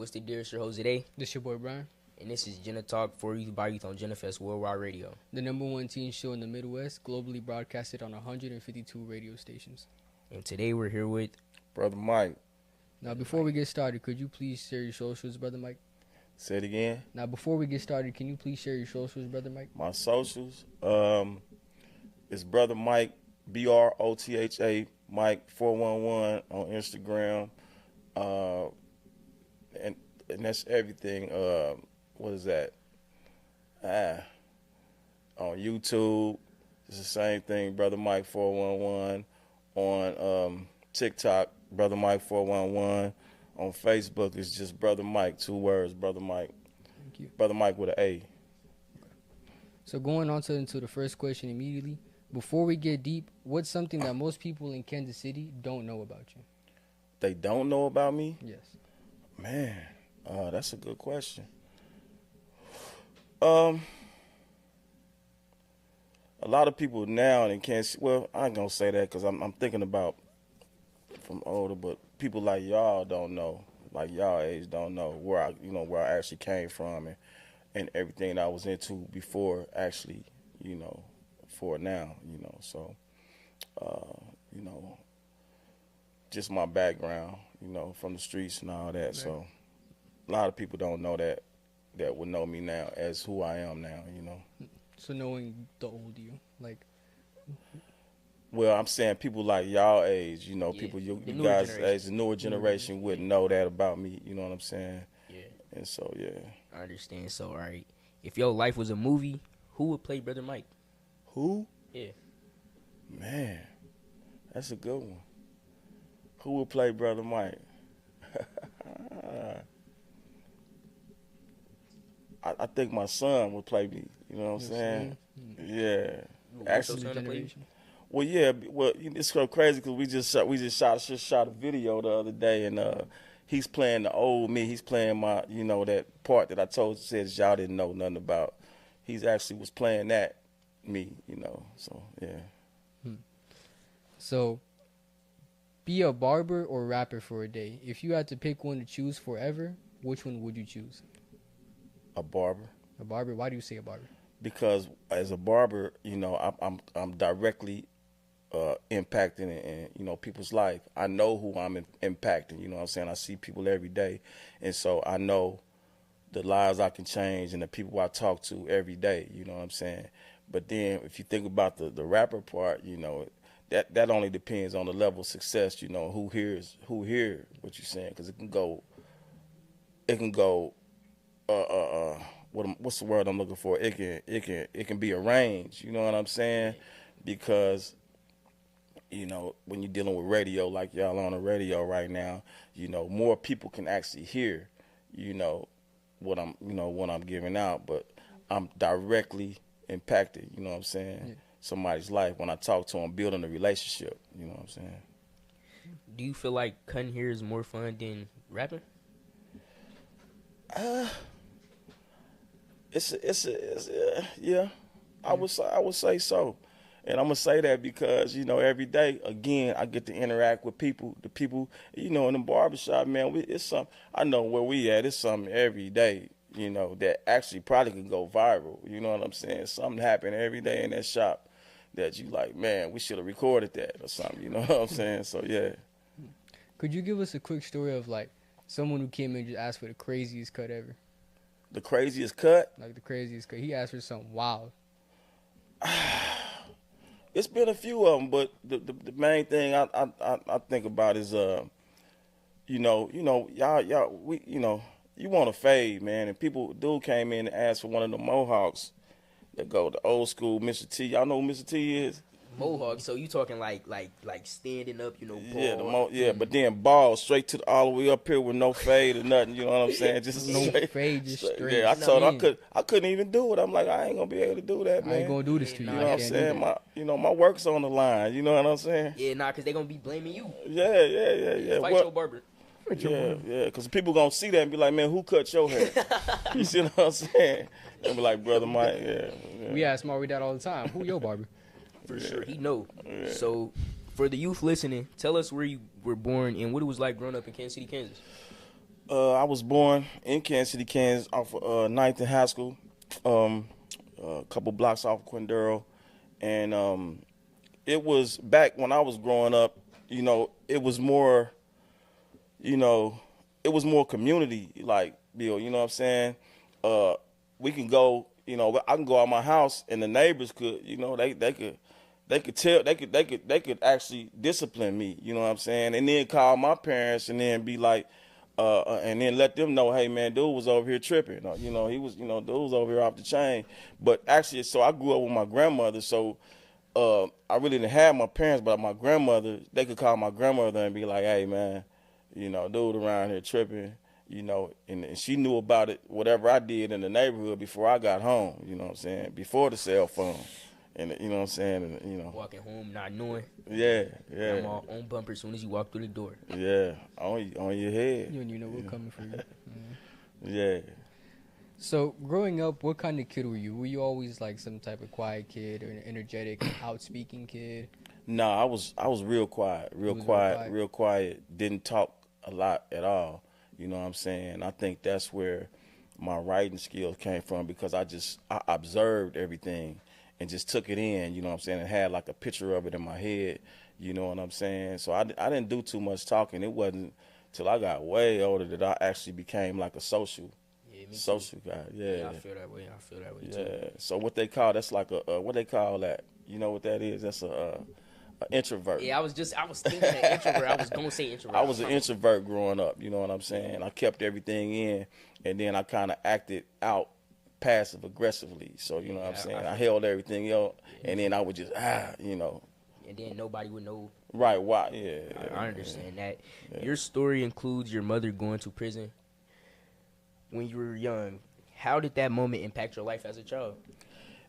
What's the dear? It's your host today, This your boy Brian, and this is JegnaTalk for youth by youth on JegnaFest Worldwide Radio. the #1 teen show in the Midwest, globally broadcasted on 152 radio stations. And today we're here with Brotha Mike. Now, before we get started, could you please share your socials, Brother Mike? Say it again. Now, before we get started, can you please share your socials, Brother Mike? My socials. It's Brotha Mike, BROTHA Mike 411 on Instagram. And that's everything. What is that? On YouTube, it's the same thing, Brotha Mike 411. On TikTok, Brotha Mike 411. On Facebook, it's just Brotha Mike, 2 words, Brotha Mike. Thank you. Brotha Mike with an A. So going on into the first question immediately, before we get deep, what's something that most people in Kansas City don't know about you? They don't know about me? Yes. Man, that's a good question. A lot of people now in Kansas, well, I ain't gonna say that because I'm thinking about from older, but people like y'all don't know, like y'all age don't know where I actually came from and everything that I was into before actually, for now, so, just my background, from the streets and all that. Right. So a lot of people don't know that would know me now as who I am now, So knowing the old you, like. Well, I'm saying people like y'all age, people you guys age, the newer generation wouldn't know that about me, you know what I'm saying? Yeah. And so, yeah. I understand. So, all right, if your life was a movie, who would play Brother Mike? Who? Yeah. Man, that's a good one. Who would play Brother Mike? I think my son would play me. You know what I'm saying? Yeah. Actually, well, yeah. Well, it's so crazy because we just shot a video the other day, and he's playing the old me. He's playing my, that part that I said y'all didn't know nothing about. He's actually was playing that me, So yeah. So, be a barber or rapper for a day. If you had to pick one to choose forever, which one would you choose? A barber. A barber? Why do you say a barber? Because as a barber, I'm directly impacting in people's life. I know who I'm impacting. You know what I'm saying? I see people every day, and so I know the lives I can change and the people I talk to every day. You know what I'm saying? But then if you think about the rapper part, that only depends on the level of success. Who hears what you're saying, because it can go. What's the word I'm looking for? It can be arranged. You know what I'm saying? Because when you're dealing with radio, like y'all on the radio right now, more people can actually hear, what I'm giving out, but I'm directly impacted. You know what I'm saying? Yeah. Somebody's life when I talk to them, building a relationship. You know what I'm saying? Do you feel like cutting hair is more fun than rapping? Yeah. I would say so, and I'm gonna say that because every day again I get to interact with people. The people in the barbershop, man, it's something. I know where we at. It's something every day, that actually probably can go viral. You know what I'm saying? Something happen every day in that shop that you like, man, we should have recorded that or something. You know what I'm saying? So yeah. Could you give us a quick story of like someone who came in and just asked for the craziest cut ever? The craziest cut? Like the craziest cut. He asked for something wild. It's been a few of them, but the main thing I think about is y'all you want to fade, man, and dude came in and asked for one of the mohawks that go the old school Mr. T. Y'all know who Mr. T is? Mohawk. So you talking like standing up, ball. But then ball straight to all the way up here with no fade or nothing. You know what I'm saying? Just no straight, fade, just straight. Yeah, I told him I couldn't even do it. I'm like, I ain't gonna be able to do that, man. I ain't gonna do this to you. You know what I'm saying? My work's on the line. You know what I'm saying? Yeah, because they gonna be blaming you. Yeah. Fight your barber. Yeah, because people gonna see that and be like, man, who cut your hair? You see what I'm saying? And be like, Brotha Mike, yeah. We ask Maury that all the time. Who your barber? For sure, he know. Yeah. So, for the youth listening, tell us where you were born and what it was like growing up in Kansas City, Kansas. I was born in Kansas City, Kansas, off of 9th and High School, a couple blocks off Quindaro. And it was back when I was growing up, it was more, you know, it was more community like Bill, you know what I'm saying? We can go, I can go out my house and the neighbors could, they could actually discipline me, you know what I'm saying? And then call my parents and then be like, and then let them know, hey man, dude was over here tripping. He was, dude was over here off the chain. But actually, so I grew up with my grandmother, so I really didn't have my parents, but my grandmother, they could call my grandmother and be like, hey man, dude around here tripping, and she knew about it, whatever I did in the neighborhood before I got home, you know what I'm saying, before the cell phone. And you know what I'm saying, and walking home not knowing. Yeah. I'm all on bumper as soon as you walk through the door. Yeah, on your head. You know we're coming for you. Yeah. So growing up, what kind of kid were you? Were you always like some type of quiet kid or an energetic, outspeaking kid? No, I was real quiet, real quiet. Didn't talk a lot at all. You know what I'm saying? I think that's where my writing skills came from, because I observed everything and just took it in, you know what I'm saying, and had like a picture of it in my head, you know what I'm saying? So I didn't do too much talking. It wasn't till I got way older that I actually became like a social guy. Yeah, I feel that way. Yeah. Too. So what they call, that's like what they call that? You know what that is? That's a introvert. Yeah, I was thinking that introvert. I was gonna say introvert. I was an introvert growing up, you know what I'm saying? I kept everything in, and then I kind of acted out passive aggressively. So, you know what I'm saying? I held everything up, and then I would just, And then nobody would know. Right, why? Yeah. I understand that. Yeah. Your story includes your mother going to prison when you were young. How did that moment impact your life as a child?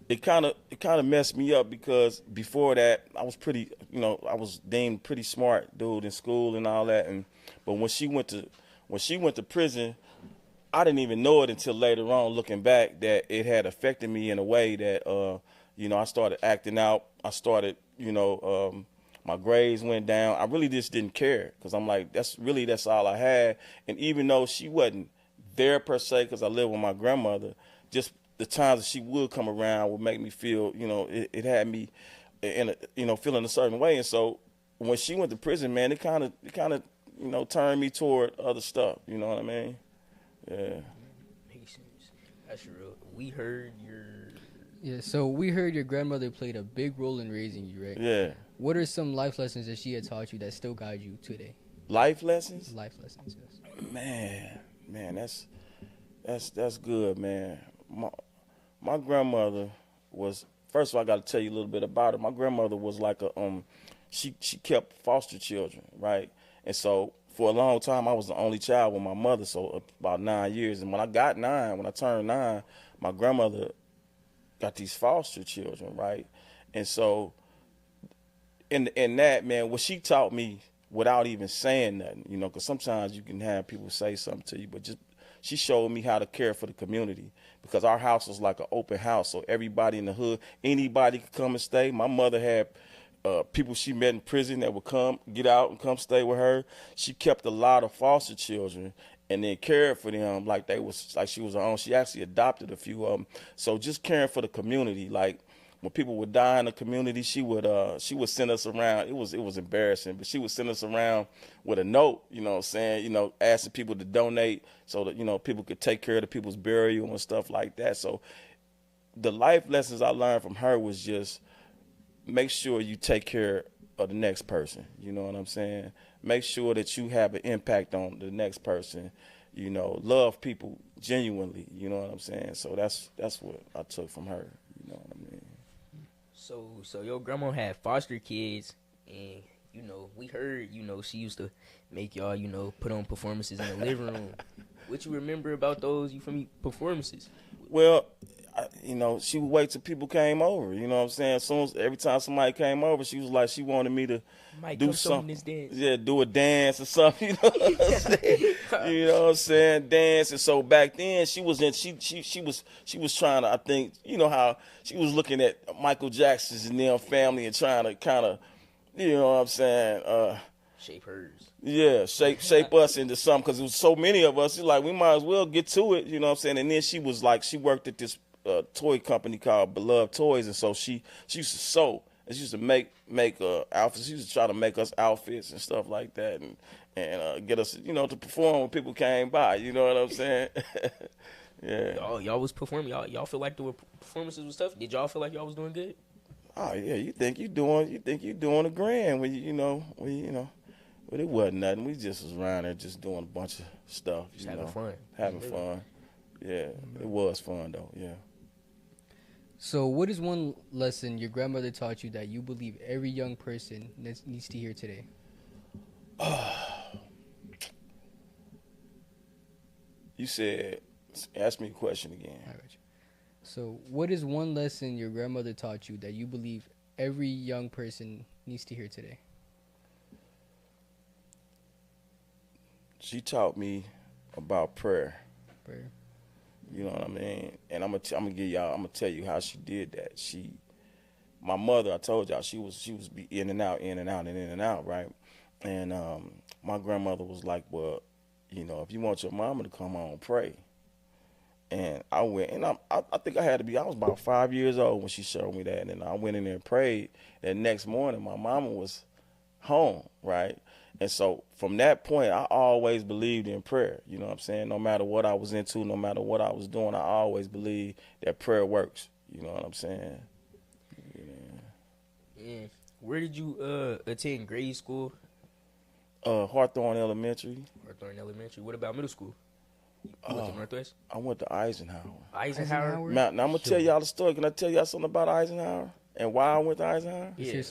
It kind of messed me up, because before that I was pretty, I was deemed pretty smart dude in school and all that, but when she went to prison, I didn't even know it until later on, looking back, that it had affected me in a way that I started acting out. I started, my grades went down. I really just didn't care, because I'm like, that's all I had. And even though she wasn't there per se, because I lived with my grandmother, just the times that she would come around would make me feel, it had me feeling a certain way. And so when she went to prison, man, it kind of turned me toward other stuff. You know what I mean? Yeah. Makes sense. That's real. We heard your... Yeah, so we heard your grandmother played a big role in raising you, right? Yeah. What are some life lessons that she had taught you that still guide you today? Life lessons? Life lessons, yes. Man, that's good, man. My grandmother was, first of all, I got to tell you a little bit about her. My grandmother was like she kept foster children, right? And so for a long time, I was the only child with my mother, so about 9 years. And when I turned 9, my grandmother got these foster children, right? And so in that, man, what she taught me without even saying nothing, because sometimes you can have people say something to you, but just she showed me how to care for the community, because our house was like an open house, so everybody in the hood, anybody could come and stay. My mother had people she met in prison that would get out and come stay with her. She kept a lot of foster children and then cared for them like she was her own. She actually adopted a few of them. So just caring for the community, like when people would die in the community, she would send us around. It was embarrassing, but she would send us around with a note, saying, asking people to donate so that, people could take care of the people's burial and stuff like that. So the life lessons I learned from her was just make sure you take care of the next person. You know what I'm saying? Make sure that you have an impact on the next person. Love people genuinely. You know what I'm saying? So that's what I took from her. You know what I mean? So your grandma had foster kids, and we heard she used to make y'all put on performances in the living room. What you remember about those performances? Well, she would wait till people came over. You know what I'm saying? Every time somebody came over, she was like, she wanted me to do something. This dance. Yeah, do a dance or something. You know what I'm saying? You know what I'm saying? Dance. And so back then, she was trying to, I think, how she was looking at Michael Jackson's and them family and trying to kind of, you know what I'm saying? shape hers. Yeah, shape us into something, because there was so many of us. It's like we might as well get to it, you know what I'm saying? And then she was like, she worked at this toy company called Beloved Toys, and so she used to sew, and she used to make outfits. She used to try to make us outfits and stuff like that, and get us, you know, to perform when people came by. You know what I'm saying? Yeah. Y'all was performing. Y'all feel like the performances was tough? Did y'all feel like y'all was doing good? Oh yeah, you think you doing a grand when you know, but it wasn't nothing. We just was around there just doing a bunch of stuff. Just having fun. Having fun. Yeah, it was fun though. Yeah. So, what is one lesson your grandmother taught you that you believe every young person needs to hear today? You said, ask me a question again. I got you. So, what is one lesson your grandmother taught you that you believe every young person needs to hear today? She taught me about prayer. Prayer. You know what I mean? And I'm gonna tell you how she did that. My mother, I told y'all, she was be in and out, right? And my grandmother was like, well, you know, if you want your mama to come home, pray. And I went, and I think I was about 5 years old when she showed me that. And I went in there and prayed. And next morning, my mama was home, right? And so from that point, I always believed in prayer. You know what I'm saying? No matter what I was into, no matter what I was doing, I always believed that prayer works. You know what I'm saying? Yeah. Where did you attend grade school? Hawthorne Elementary. Hawthorne Elementary. What about middle school? You went to Northwest? I went to Eisenhower. Eisenhower? Now I'm going to tell y'all the story. Can I tell y'all something about Eisenhower and why I went to Eisenhower? Yeah.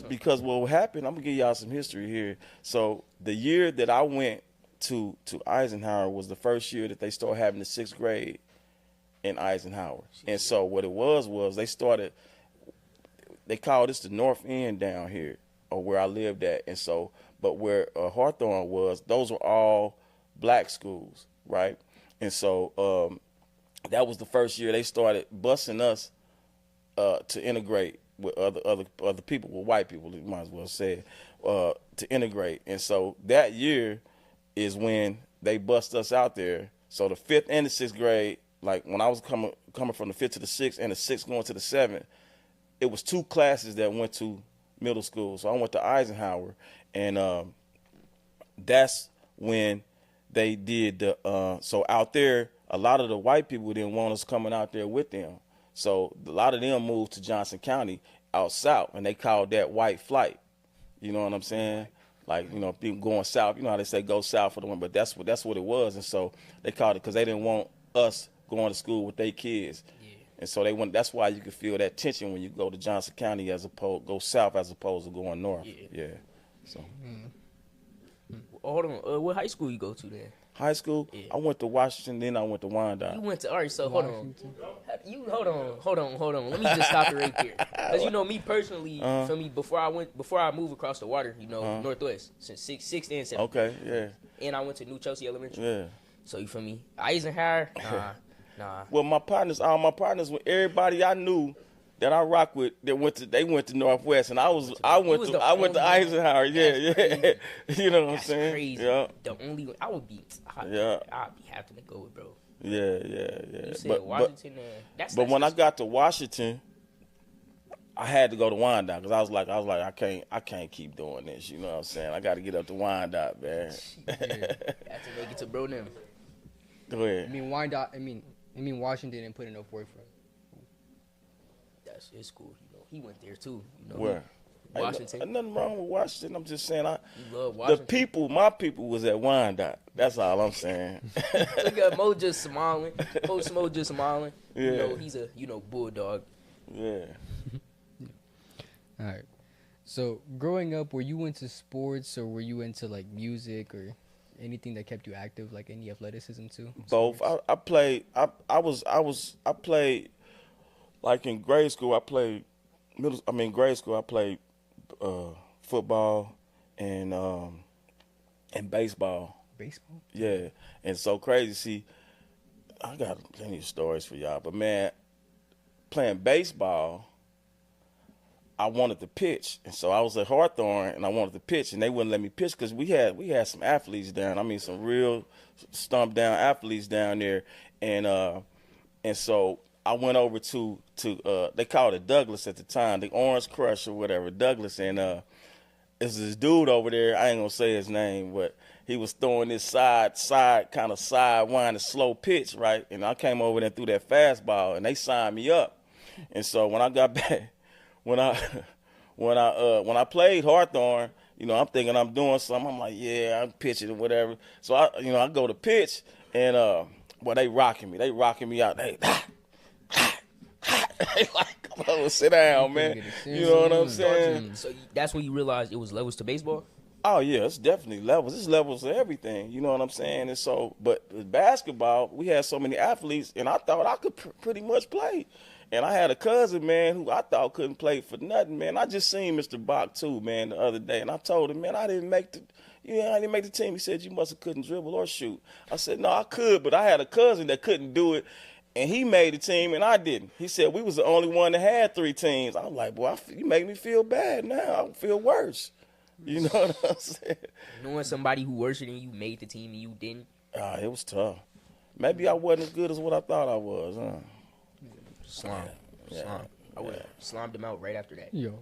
Because what happened, I'm going to give y'all some history here. So the year that I went to Eisenhower was the first year that they started having the 6th grade in Eisenhower. And so what it was they called this the North End down here, or where I lived at. And so, but where Hawthorne was, those were all black schools, right? And so that was the first year they started busing us to integrate with other people, with white people, you might as well say, to integrate. And so that year is when they bust us out there. So the 5th and the 6th grade, like when I was coming from the 5th to the 6th and the 6th going to the 7th, it was 2 classes that went to middle school. So I went to Eisenhower, and that's when they did so out there, a lot of the white people didn't want us coming out there with them. So a lot of them moved to Johnson County out south, and they called that white flight. You know what I'm saying? Like, you know, people going south, you know how they say go south for the one, but that's what it was. And so they called it because they didn't want us going to school with their kids. And so that's why you can feel that tension when you go to Johnson County go south as opposed to going north. Yeah. So. Hold on. What high school you go to then? High school? Yeah. I went to Washington, then I went to Wyandotte. You went to, all right, so hold on. Hold on. Let me just stop it right there. Because, you know, me personally, for me, before I moved across the water, you know, Northwest, since 6th and 7th. Okay, yeah. And I went to New Chelsea Elementary. Yeah. So you feel me? Eisenhower, nah. Well, all my partners, everybody I knew that I rock with, they went to Northwest, and I went to Eisenhower. Yeah. You know what I'm saying? Crazy. Yeah. The only one I'd be happy to go with, bro. Yeah. You said Washington. But when I got to Washington, I had to go to Wyandotte because I was like, I can't keep doing this. You know what I'm saying? I got to get up to Wyandotte, man. Yeah. I have to make it to bro them. Go ahead. I mean Washington didn't put enough work for him. That's his school. You know, he went there too. You know, where? Washington. Ain't nothing wrong with Washington. I'm just saying, you love Washington. my people was at Wyandotte. That's all I'm saying. Look at Mo just smiling. Mo just smiling. Yeah. You know, he's a bulldog. Yeah. All right. So growing up, were you into sports or were you into like music or anything that kept you active, like any athleticism too? Both. I played. I played. Like in grade school, I played football and baseball. Baseball? Yeah, and so crazy. See, I got plenty of stories for y'all, but man, playing baseball, I wanted to pitch, and so I was at Hawthorne, and I wanted to pitch, and they wouldn't let me pitch because we had some athletes down. I mean, some real stumped down athletes down there, and so I went over to they called it Douglas at the time, the Orange Crush or whatever, Douglas, and it's this dude over there. I ain't gonna say his name, but he was throwing this kind of sidewind, slow pitch, right? And I came over there and threw that fastball, and they signed me up. And so when I got back. When I played Hawthorne, you know, I'm thinking I'm doing something. I'm like, yeah, I'm pitching or whatever. So I go to pitch, and well, they rocking me. They rocking me out. They like, come on, sit down, man. You know what I'm saying? So that's when you realized it was levels to baseball? Oh yeah, it's definitely levels. It's levels to everything. You know what I'm saying? And so, but with basketball, we had so many athletes, and I thought I could pretty much play. And I had a cousin, man, who I thought couldn't play for nothing, man. I just seen Mr. Bach, too, man, the other day. And I told him, man, I didn't make the team. He said, you must have couldn't dribble or shoot. I said, no, I could, but I had a cousin that couldn't do it. And he made the team, and I didn't. He said, we was the only one that had 3 teams. I was like, boy, you make me feel bad now. I feel worse. You know what I'm saying? Knowing somebody who worse than you made the team and you didn't? It was tough. Maybe I wasn't as good as what I thought I was, huh? Slime. I would have slimed him out right after that. Yo.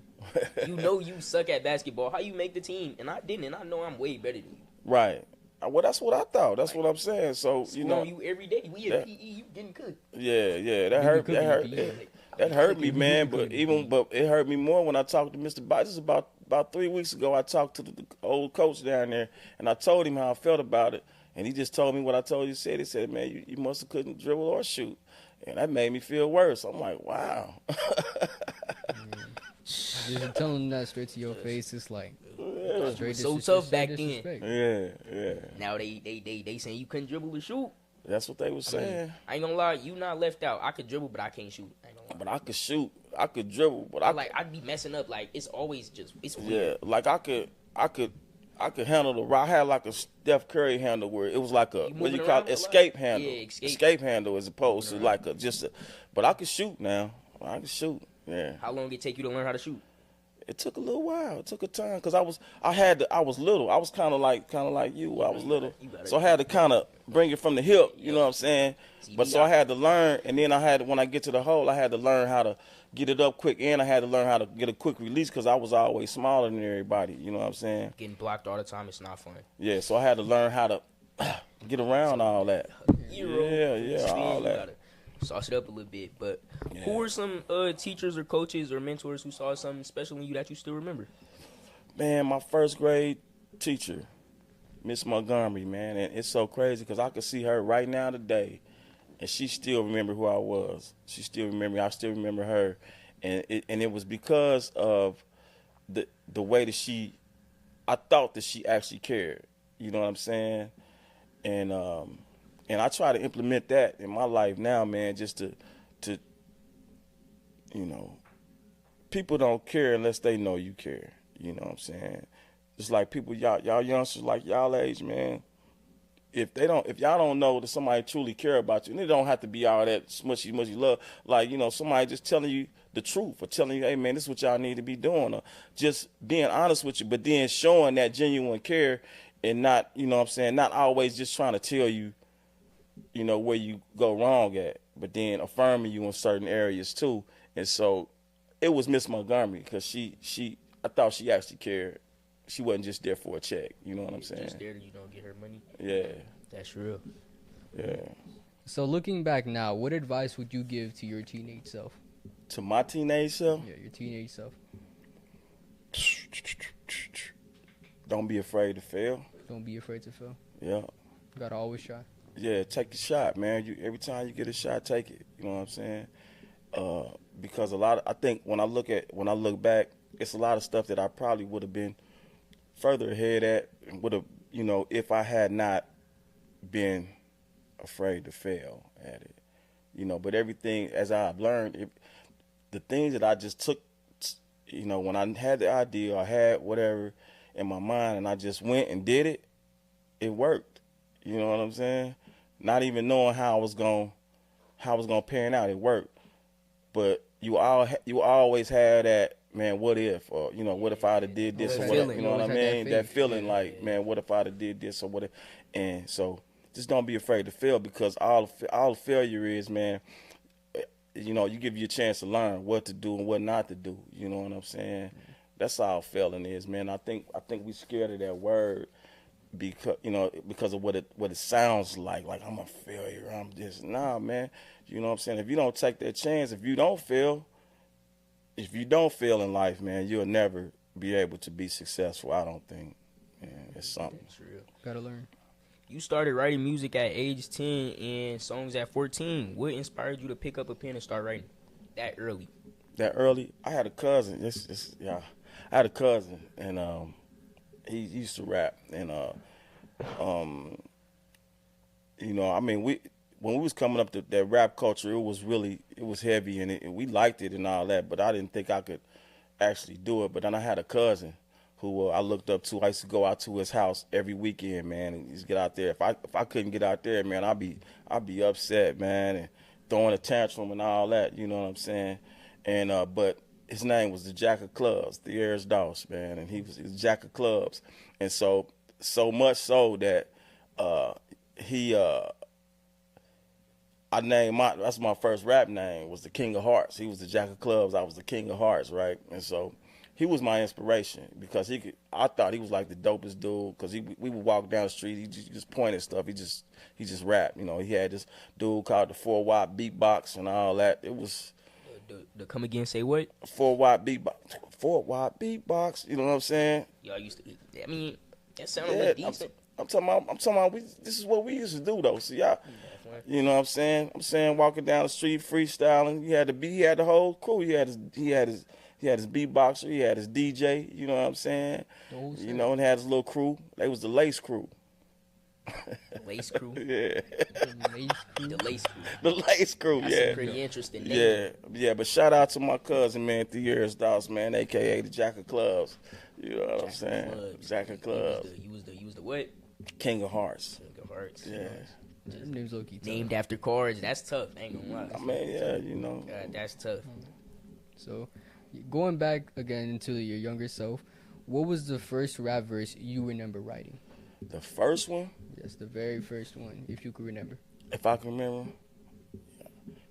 You know you suck at basketball. How you make the team? And I didn't, and I know I'm way better than you. Right. Well, that's what I thought. That's what I'm saying. So, you know. You every day. We at PE, you getting cooked. Yeah. That hurt me, man. But it hurt me more when I talked to Mr. Bach. This is about 3 weeks ago. I talked to the old coach down there, and I told him how I felt about it. And he just told me what I told you. He said, man, you must have couldn't dribble or shoot. And that made me feel worse. I'm like, wow. Just telling that straight to your face, it's like straight so tough back then. Yeah. Now they saying you couldn't dribble or shoot. That's what they were saying. I ain't gonna lie, you not left out. I could dribble, but I can't shoot. I ain't gonna lie. But I could shoot. I could dribble, but I'd be messing up. Like it's always just it's weird. Yeah, like I could handle the rock. I had like a Steph Curry handle where it was like a what do you call it? Escape handle. Yeah, escape handle as opposed to like but I could shoot now. I could shoot. Yeah. How long did it take you to learn how to shoot? It took a little while. It took a time because I was little. I was kind of like you. I was little, so I had to kind of bring it from the hip. You know what I'm saying? But so I had to learn, and then when I get to the hole, I had to learn how to get it up quick, and I had to learn how to get a quick release because I was always smaller than everybody. You know what I'm saying? Getting blocked all the time, it's not fun. Yeah, so I had to learn how to get around all that. Yeah, all that. Sauce it up a little bit, but who were some teachers or coaches or mentors who saw something special in you that you still remember? Man, my first grade teacher, Miss Montgomery, man, and it's so crazy because I could see her right now today, and she still remember who I was. She still remember. I still remember her, and it was because of the way that I thought that she actually cared. You know what I'm saying? And I try to implement that in my life now, man, just to you know, people don't care unless they know you care. You know what I'm saying? It's like people, y'all youngsters like y'all age, man. If y'all don't know that somebody truly care about you, and it don't have to be all that smushy love. Like, you know, somebody just telling you the truth or telling you, hey, man, this is what y'all need to be doing. Or just being honest with you, but then showing that genuine care and not, you know what I'm saying, not always just trying to tell you, you know, where you go wrong at, but then affirming you in certain areas too. And so it was Miss Montgomery because I thought she actually cared. She wasn't just there for a check. You know what I'm saying? Just there to, get her money. Yeah. That's real. Yeah. So looking back now, what advice would you give to your teenage self? To my teenage self? Yeah, your teenage self. Don't be afraid to fail. Don't be afraid to fail. Yeah. Gotta always try. Yeah, take a shot, man. Every time you get a shot, take it. You know what I'm saying? Because I think when I look back, it's a lot of stuff that I probably would have been further ahead at, would have, you know, if I had not been afraid to fail at it. You know, but everything, as I've learned, the things that I just took, you know, when I had the idea, I had whatever in my mind, and I just went and did it, it worked. You know what I'm saying? Not even knowing how it was gonna pan out, it worked. But you always had man, what if, or what if I'd have did this, or That what, feeling. you know what I Always had that mean? That feeling. feeling, like, man, what if I'd have did this, or what if, and so just don't be afraid to fail, because all failure is, man, you give you a chance to learn what to do and what not to do. You know what I'm saying? That's all failing is, man. I think we scared of that word because of what it sounds like. Like, I'm a failure. I'm this. Nah, man. You know what I'm saying? If you don't take that chance, if you don't fail in life, man, you'll never be able to be successful. I don't think. Man, it's something. It's real. Gotta learn. You started writing music at age 10 and songs at 14. What inspired you to pick up a pen and start writing that early? That early, I had a cousin. I had a cousin, and he used to rap, and I mean, when we was coming up to that rap culture, it was heavy, and we liked it and all that, but I didn't think I could actually do it. But then I had a cousin who I looked up to. I used to go out to his house every weekend, man, and just get out there. If I couldn't get out there, man, I'd be upset, man, and throwing a tantrum and all that. You know what I'm saying? And but his name was the Jack of Clubs, the Ayers Doss, man, and he was Jack of Clubs, and so much so that I named that's my first rap name, was the King of Hearts. He was the Jack of Clubs, I was the King of Hearts, right? And so he was my inspiration, because I thought he was like the dopest dude, because we would walk down the street, he just pointed stuff, he just rapped. He had this dude called the 4-Watt Beatbox and all that. It was The come again, say what? 4-Watt Beatbox, you know what I'm saying? Y'all used to, I mean, that sounded decent. I'm talking about this is what we used to do, though. So y'all, you know what I'm saying? Walking down the street freestyling. He had the whole crew. He had his beatboxer. He had his DJ. You know what I'm saying? And had his little crew. They was the Lace Crew. Lace Crew. Yeah. The Lace Crew. The Lace Crew. That's yeah. a pretty interesting name. Yeah. But shout out to my cousin, man, the Ayers Doss, man, aka the Jack of Clubs. You know what I'm saying? Jack of Clubs. You was the what? King of Hearts. King of Hearts. Yeah. Them names low-key tough. Named after cards. That's tough. I ain't gonna lie. I mean, yeah, God, that's tough. So, going back again into your younger self, what was the first rap verse you remember writing? The first one? Yes, the very first one, if you could remember. If I can remember.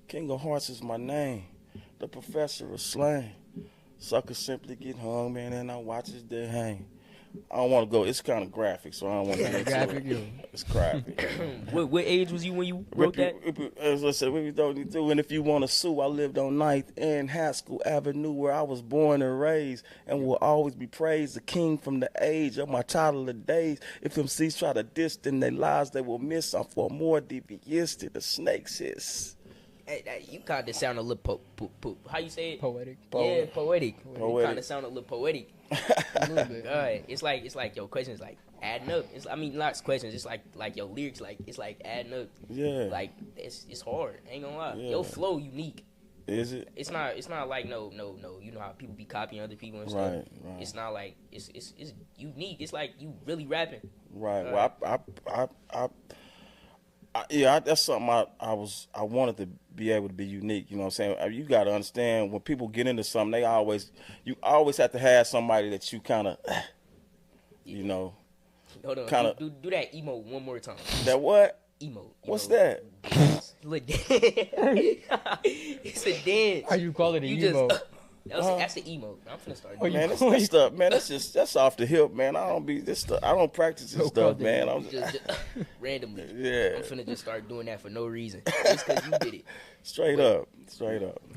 King of Hearts is my name. The professor of slang. Suckers simply get hung, man, and I watch as they hang. I don't want to go. It's kind of graphic, so I don't want to get into Graphic, it. yo. It's graphic. What age was you when you wrote that? As I said, we don't do. And if you want to sue, I lived on 9th and Haskell Avenue, where I was born and raised, and will always be praised. The king from the age of my childhood days. If MCs try to diss, then their lives they will miss. I'm for more devious than the snakes is. Hey, you kind of sound a little how you say it? Poetic. Yeah, poetic. You Poetic. kind of sound a little poetic. A little bit. God, it's like your questions like adding up. Lots of questions. It's like your lyrics, like it's like adding up. Yeah. Like it's hard. Ain't gonna lie. Yeah. Your flow unique. Is it? It's not like no. You know how people be copying other people and stuff. Right. It's not like it's unique. It's like you really rapping. Right. Well, yeah, that's something I wanted to be able to be unique. You know what I'm saying? You got to understand, when people get into something, you always have to have somebody that you kind of, Hold on. Kinda- do that emo one more time. that what? Emo. What's that? Look, it's a dance. How you call it an You just emo? that's an emo. I'm finna start doing Man, that stuff, man, that's off the hip, man. I don't practice this stuff, man. I'm just randomly. Yeah. I'm finna just start doing that for no reason. Just because you did it. straight up.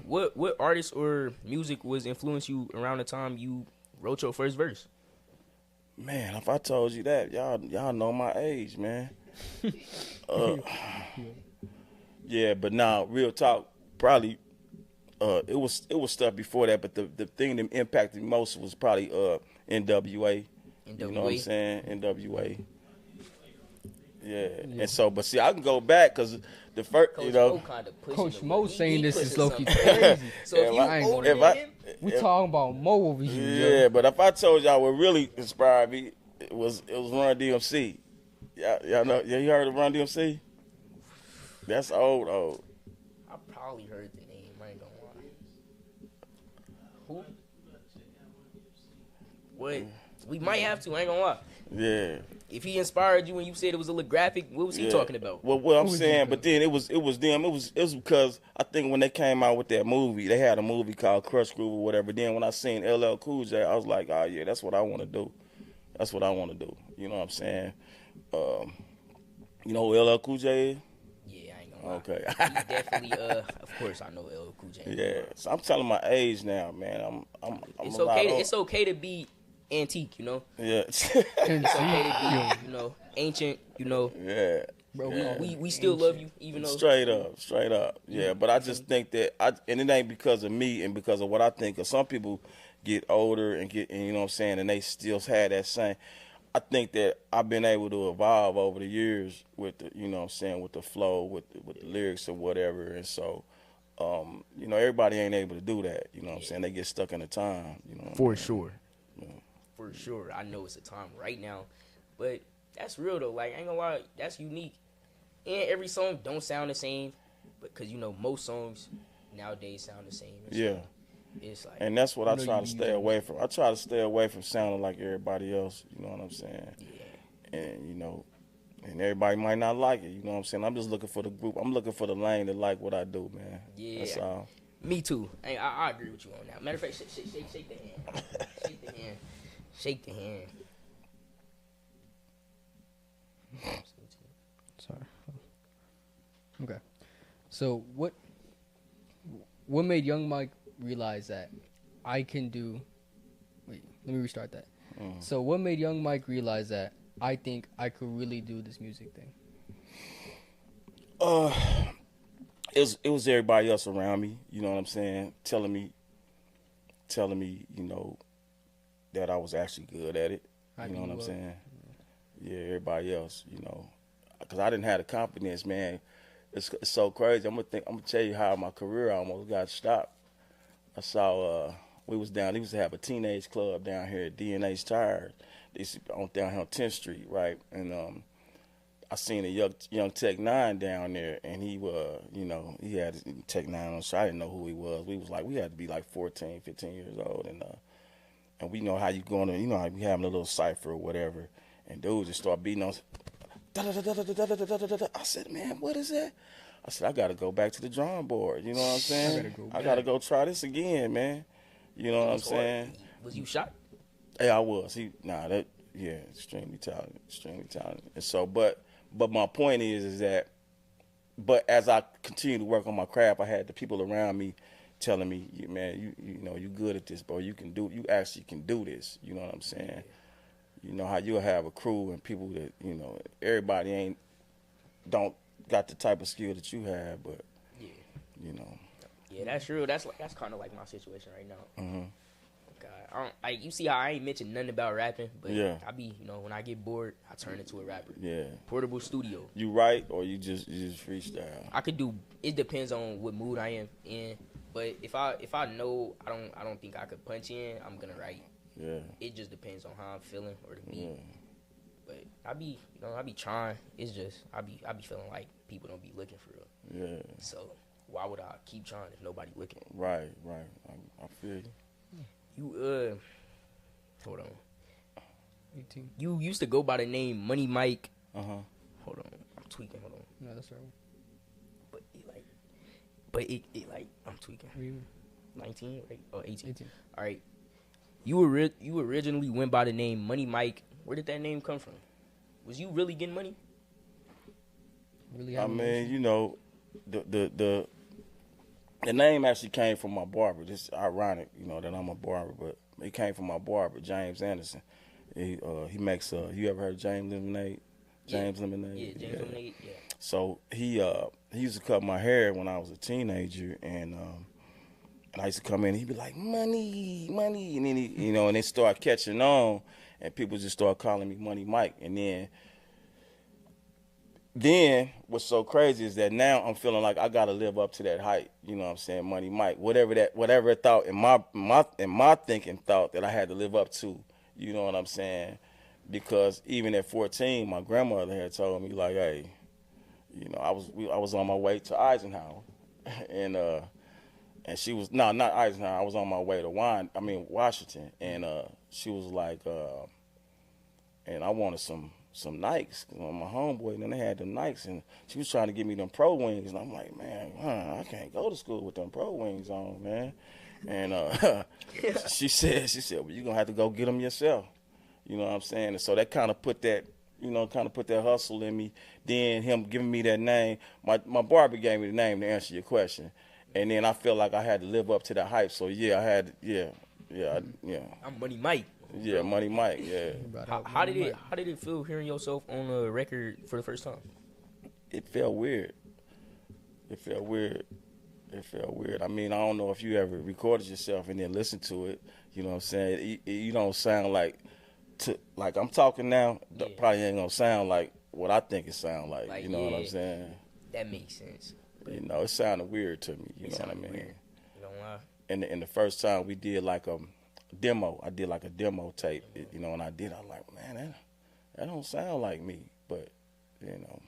What artist or music was influenced you around the time you wrote your first verse? Man, if I told you that, y'all know my age, man. Yeah, but now, real talk, probably it was stuff before that, but the thing that impacted me most was probably NWA. You know what I'm saying? NWA. Yeah. And so, but see, I can go back because the first, Coach Mo saying this is low-key crazy. So if you older than him, We talking about Mo over here. Yeah, but if I told y'all what really inspired me, it was Run DMC. Y'all know? Yeah, you heard of Run DMC? That's old. I probably heard the name. I ain't gonna lie. Who? What? We might have to. I ain't gonna lie. Yeah. If he inspired you when you said it was a little graphic, what was he talking about? Well, what I'm was saying, he but then it was them. It was because I think when they came out with that movie, they had a movie called Crush Groove or whatever. Then when I seen LL Cool J, I was like, oh yeah, that's what I want to do. That's what I want to do. You know what I'm saying? You know who LL Cool J is? Yeah, I ain't gonna lie. Okay. He's definitely, of course I know LL Cool J. Yeah. So I'm telling my age now, man. I'm It's a lot okay. older. It's okay to be antique, you know. Yeah. It's okay to be, you know, ancient, you know. Yeah. Bro, Yeah. We still love you, even though. Straight up. Yeah, but I just think that and it ain't because of me and because of what I think. Cause some people get older and you know what I'm saying, and they still had that same. I think that I've been able to evolve over the years with the, you know what I'm saying, with the flow, with the lyrics or whatever, and so, you know, everybody ain't able to do that. You know what I'm saying? They get stuck in the time. You know. For sure. For sure. I know it's a time right now, but that's real though. Like I ain't gonna lie, that's unique. And every song don't sound the same, but because you know most songs nowadays sound the same. Yeah. It's like, And that's what I know try you to use stay it. away from. I try to stay away from sounding like everybody else. You know what I'm saying? yeah. And you know, and everybody might not like it. You know what I'm saying? I'm just looking for the group. I'm looking for the lane that like what I do, man. Yeah. That's all. Me too. I agree with you on that. Matter of fact, shake the hand. Shake the hand. Shake the hand. Sorry. Okay. So what made Young Mike realize that I can do? Wait, let me restart that. So what made Young Mike realize that I think I could really do this music thing? It was everybody else around me. You know what I'm saying? Telling me, you know, that I was actually good at it. You know what I'm saying? Yeah, everybody else, you know, because I didn't have the confidence, man. It's so crazy. I'm gonna tell you how my career almost got stopped. I saw we was down. They used to have a teenage club down here at DNA's Tires. They used to be down here on 10th Street, right? And I seen a young Tech 9 down there, and he you know, he had his Tech 9 on. So I didn't know who he was. We had to be like 14, 15 years old, and we know how you going to, you know, how we having a little cipher or whatever, and dudes just start beating on. I said, man, what is that? I said, I got to go back to the drawing board. You know what I'm saying? I got to go try this again, man. You know what I'm saying? Was you shocked? Hey, I was. Extremely talented. And so, but my point is that, but as I continue to work on my craft, I had the people around me telling me, man, you know, you good at this, bro. You actually can do this. You know what I'm saying? You know how you'll have a crew and people that, you know, everybody don't got the type of skill that you have, but Yeah. you know. Yeah, that's real. That's kind of like my situation right now. Mm-hmm. God, you see how I ain't mentioned nothing about rapping, but Yeah. I be, you know, when I get bored, I turn into a rapper. Yeah. Portable studio. You write or you just freestyle? I could do. It depends on what mood I am in. But if I know I don't think I could punch in, I'm gonna write. Yeah. It just depends on how I'm feeling or the beat. Yeah. But I be trying. It's just I be feeling like people don't be looking for real. Yeah. So why would I keep trying if nobody looking? Right. I feel you. You hold on. 18. You used to go by the name Money Mike. Uh-huh. Hold on, I'm tweaking. Hold on. No, that's right. But it like I'm tweaking. What do you mean? 19, right? Oh, 18. 18. All right. You originally went by the name Money Mike. Where did that name come from? Was you really getting money? Really? I mean, you know, the name actually came from my barber. It's ironic, you know, that I'm a barber, but it came from my barber, James Anderson. He makes you ever heard of James Lemonade? James Lemonade. Yeah, James Lemonade. Yeah. So he used to cut my hair when I was a teenager, and I used to come in. He'd be like, "Money, money," and then and they start catching on, and people just start calling me Money Mike. And then what's so crazy is that now I'm feeling like I gotta live up to that height. You know what I'm saying, Money Mike. Whatever thought in my thinking thought that I had to live up to. You know what I'm saying? Because even at 14, my grandmother had told me like, hey, you know, I was on my way to Eisenhower, and she was not Eisenhower. I was on my way to Washington, and she was like, and I wanted some Nikes. My homeboy, and then they had them Nikes, and she was trying to give me them Pro Wings, and I'm like, man, I can't go to school with them Pro Wings on, man. And she said, well, you're gonna have to go get them yourself. You know what I'm saying? And so that kind of put that, hustle in me. Then him giving me that name, my barber gave me the name to answer your question, and then I felt like I had to live up to that hype. So yeah, I had, yeah. I'm Money Mike. Yeah, Money Mike. Yeah. How did it feel hearing yourself on a record for the first time? It felt weird. I mean, I don't know if you ever recorded yourself and then listened to it. You know what I'm saying? You don't sound like I'm talking now. Yeah. Probably ain't gonna sound like what I think it sound like. You know what I'm saying? That makes sense. You know, it sounded weird to me. You know what I mean? Weird. You don't lie. And the first time we did like a demo, I did like a demo tape. You know, and I was like, man, that don't sound like me. But you know,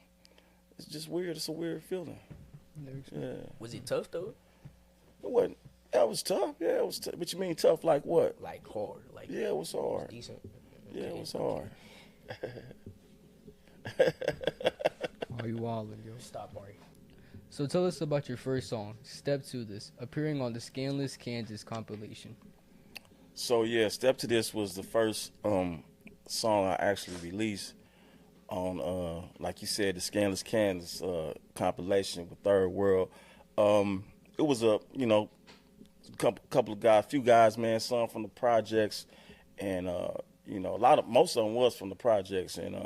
it's just weird. It's a weird feeling. Yeah. Was it tough though? It wasn't. That was tough. Yeah, it was. But you mean tough like what? Like hard. Like yeah, it was hard. Decent. Yeah, it was hard. Oh, you wildin', yo. Stop, Mari. So tell us about your first song, Step to This, appearing on the Scanless Kansas compilation. So yeah, Step to This was the first song I actually released on, like you said, the Scanless Kansas compilation with Third World. It was a couple of guys, few guys, man, some from the projects, and most of them was from the projects, and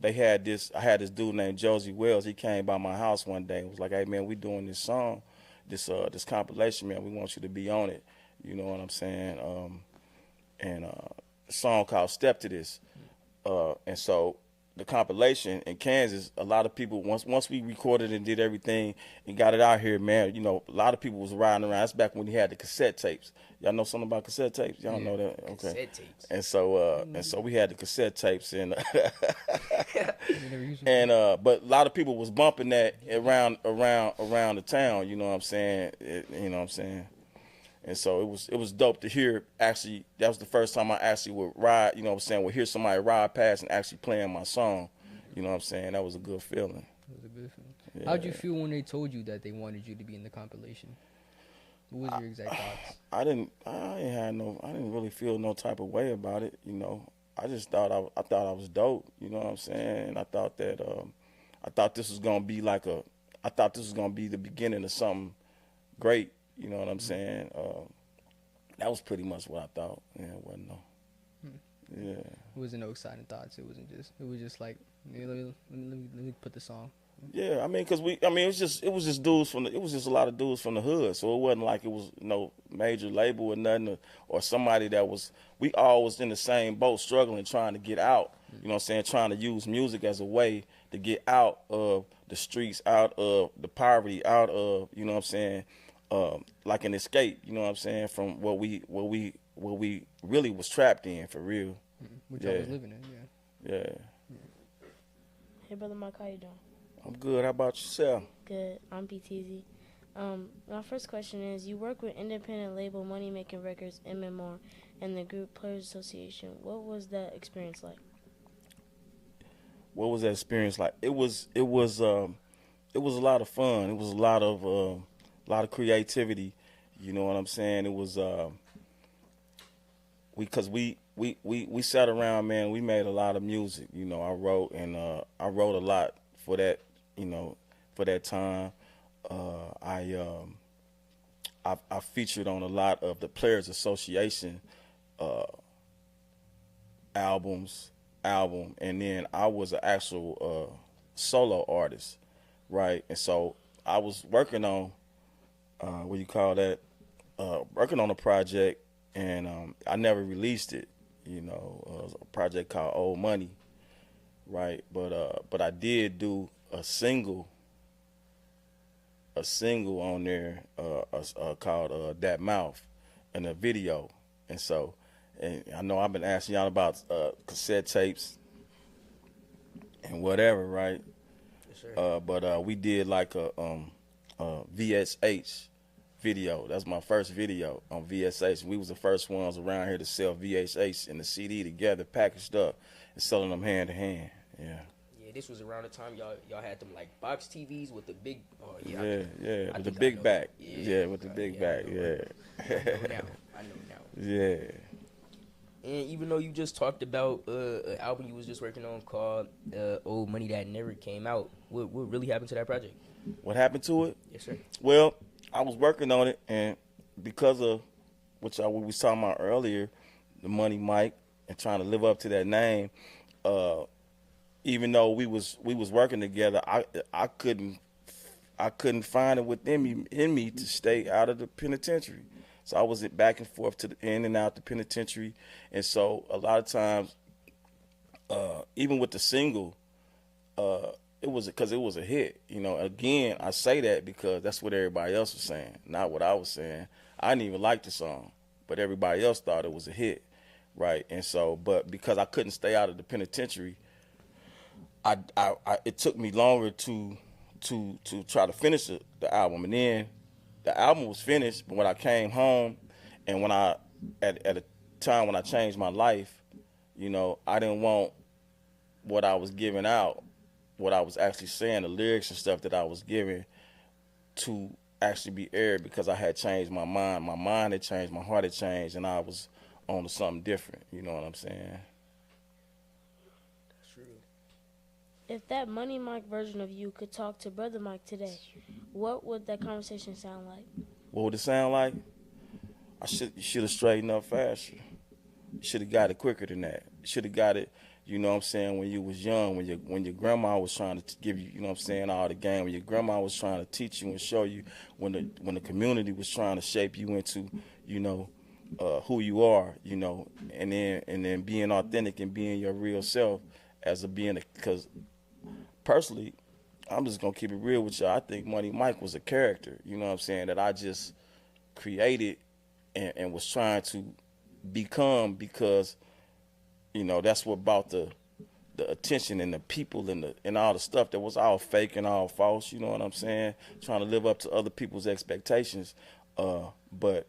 they had this. I had this dude named Josie Wells. He came by my house one day and was like, "Hey man, we doing this song, this compilation, man. We want you to be on it." You know what I'm saying? And a song called "Step to This," and so the compilation in Kansas, a lot of people once we recorded and did everything and got it out here, man. You know, a lot of people was riding around. That's back when we had the cassette tapes. Y'all know something about cassette tapes? Y'all know that? Okay. Cassette tapes. And so we had the cassette tapes and but a lot of people was bumping that around the town. You know what I'm saying? You know what I'm saying? And so it was dope to hear. Actually, that was the first time I actually would ride. You know what I'm saying? Would hear somebody ride past and actually playing my song. You know what I'm saying? That was a good feeling. It was a good feeling. Yeah. How'd you feel when they told you that they wanted you to be in the compilation? What was your exact thoughts? I didn't really feel no type of way about it. You know, I just thought I thought I was dope. You know what I'm saying? And I thought that I thought this was gonna be the beginning of something great. You know what I'm saying? That was pretty much what I thought. Yeah, it wasn't no. Yeah. It wasn't no exciting thoughts. It was just like, let me put the song. Yeah, I mean, it was just dudes it was just a lot of dudes from the hood. So it wasn't like it was no major label or nothing, or somebody we all was in the same boat, struggling, trying to get out. You know what I'm saying? Trying to use music as a way to get out of the streets, out of the poverty, out of, you know what I'm saying? Like an escape, you know what I'm saying, from what we really was trapped in, for real. Which I was living in, yeah. Hey, Brother Mike, how you doing? I'm good. How about yourself? Good. I'm BTZ. My first question is, you work with independent label Money Making Records, MMR, and the group Players Association. What was that experience like? What was that experience like? It was a lot of fun. It was a lot of creativity. You know what I'm saying? It was we sat around, man. We made a lot of music. You know, I wrote a lot for that. You know, for that time. I featured on a lot of the Players Association album, and then I was an actual solo artist, right? And so I was working on working on a project, and I never released it. You know, it was a project called Old Money, right? But I did do a single on there called That Mouth, and a video. And so, and I know I've been asking y'all about cassette tapes and whatever, right? Yes, sir. But we did like a VHS video. That's my first video on VSH. We was the first ones around here to sell VHS and the CD together, packaged up, and selling them hand to hand. Yeah. Yeah, this was around the time y'all had them like box TVs with the big. Oh Yeah, yeah. with the big back. Yeah, Yeah, with the big back. I know now. Yeah. And even though you just talked about an album you was just working on called Old Money That Never Came Out, what really happened to that project? What happened to it? Yes, sir. Well, I was working on it, and because of what we was talking about earlier, the Money Mike, and trying to live up to that name, even though we was working together, I couldn't find it within me to stay out of the penitentiary. So I was back and forth to the in and out the penitentiary, and so a lot of times, even with the single, it was because it was a hit. You know, again, I say that because that's what everybody else was saying, not what I was saying. I didn't even like the song, but everybody else thought it was a hit, right? And so, but because I couldn't stay out of the penitentiary, it took me longer to try to finish the album, and then the album was finished. But when I came home, and when at a time when I changed my life, you know, I didn't want what I was giving out, what I was actually saying, the lyrics and stuff that I was giving, to actually be aired, because I had changed my mind. My mind had changed, my heart had changed, and I was on to something different. You know what I'm saying? If that Money Mike version of you could talk to Brother Mike today, what would that conversation sound like? What would it sound like? You should have straightened up faster. You should have got it quicker than that. You should have got it, you know what I'm saying, when you was young, when your grandma was trying to give you, you know what I'm saying, all the game, when your grandma was trying to teach you and show you, when the community was trying to shape you into, you know, who you are, you know, and then being authentic and being your real self because personally, I'm just gonna keep it real with y'all. I think Money Mike was a character, you know what I'm saying, that I just created and was trying to become, because, you know, that's what brought the attention and the people and all the stuff that was all fake and all false, you know what I'm saying? Trying to live up to other people's expectations. But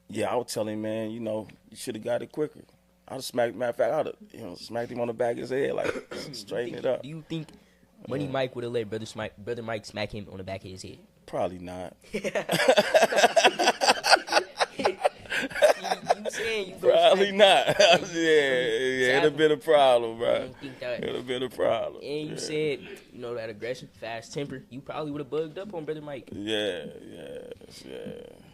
yeah, I would tell him, man, you know, you should have got it quicker. I'd have smacked him on the back of his head, like, straighten it up. Do you think Money Mike would have let Brother Mike smack him on the back of his head? Probably not. Probably not. Yeah, it'd have been a problem, bro. It'd have been a problem. And you said, you know, that aggression, fast temper, you probably would have bugged up on Brother Mike. Yeah.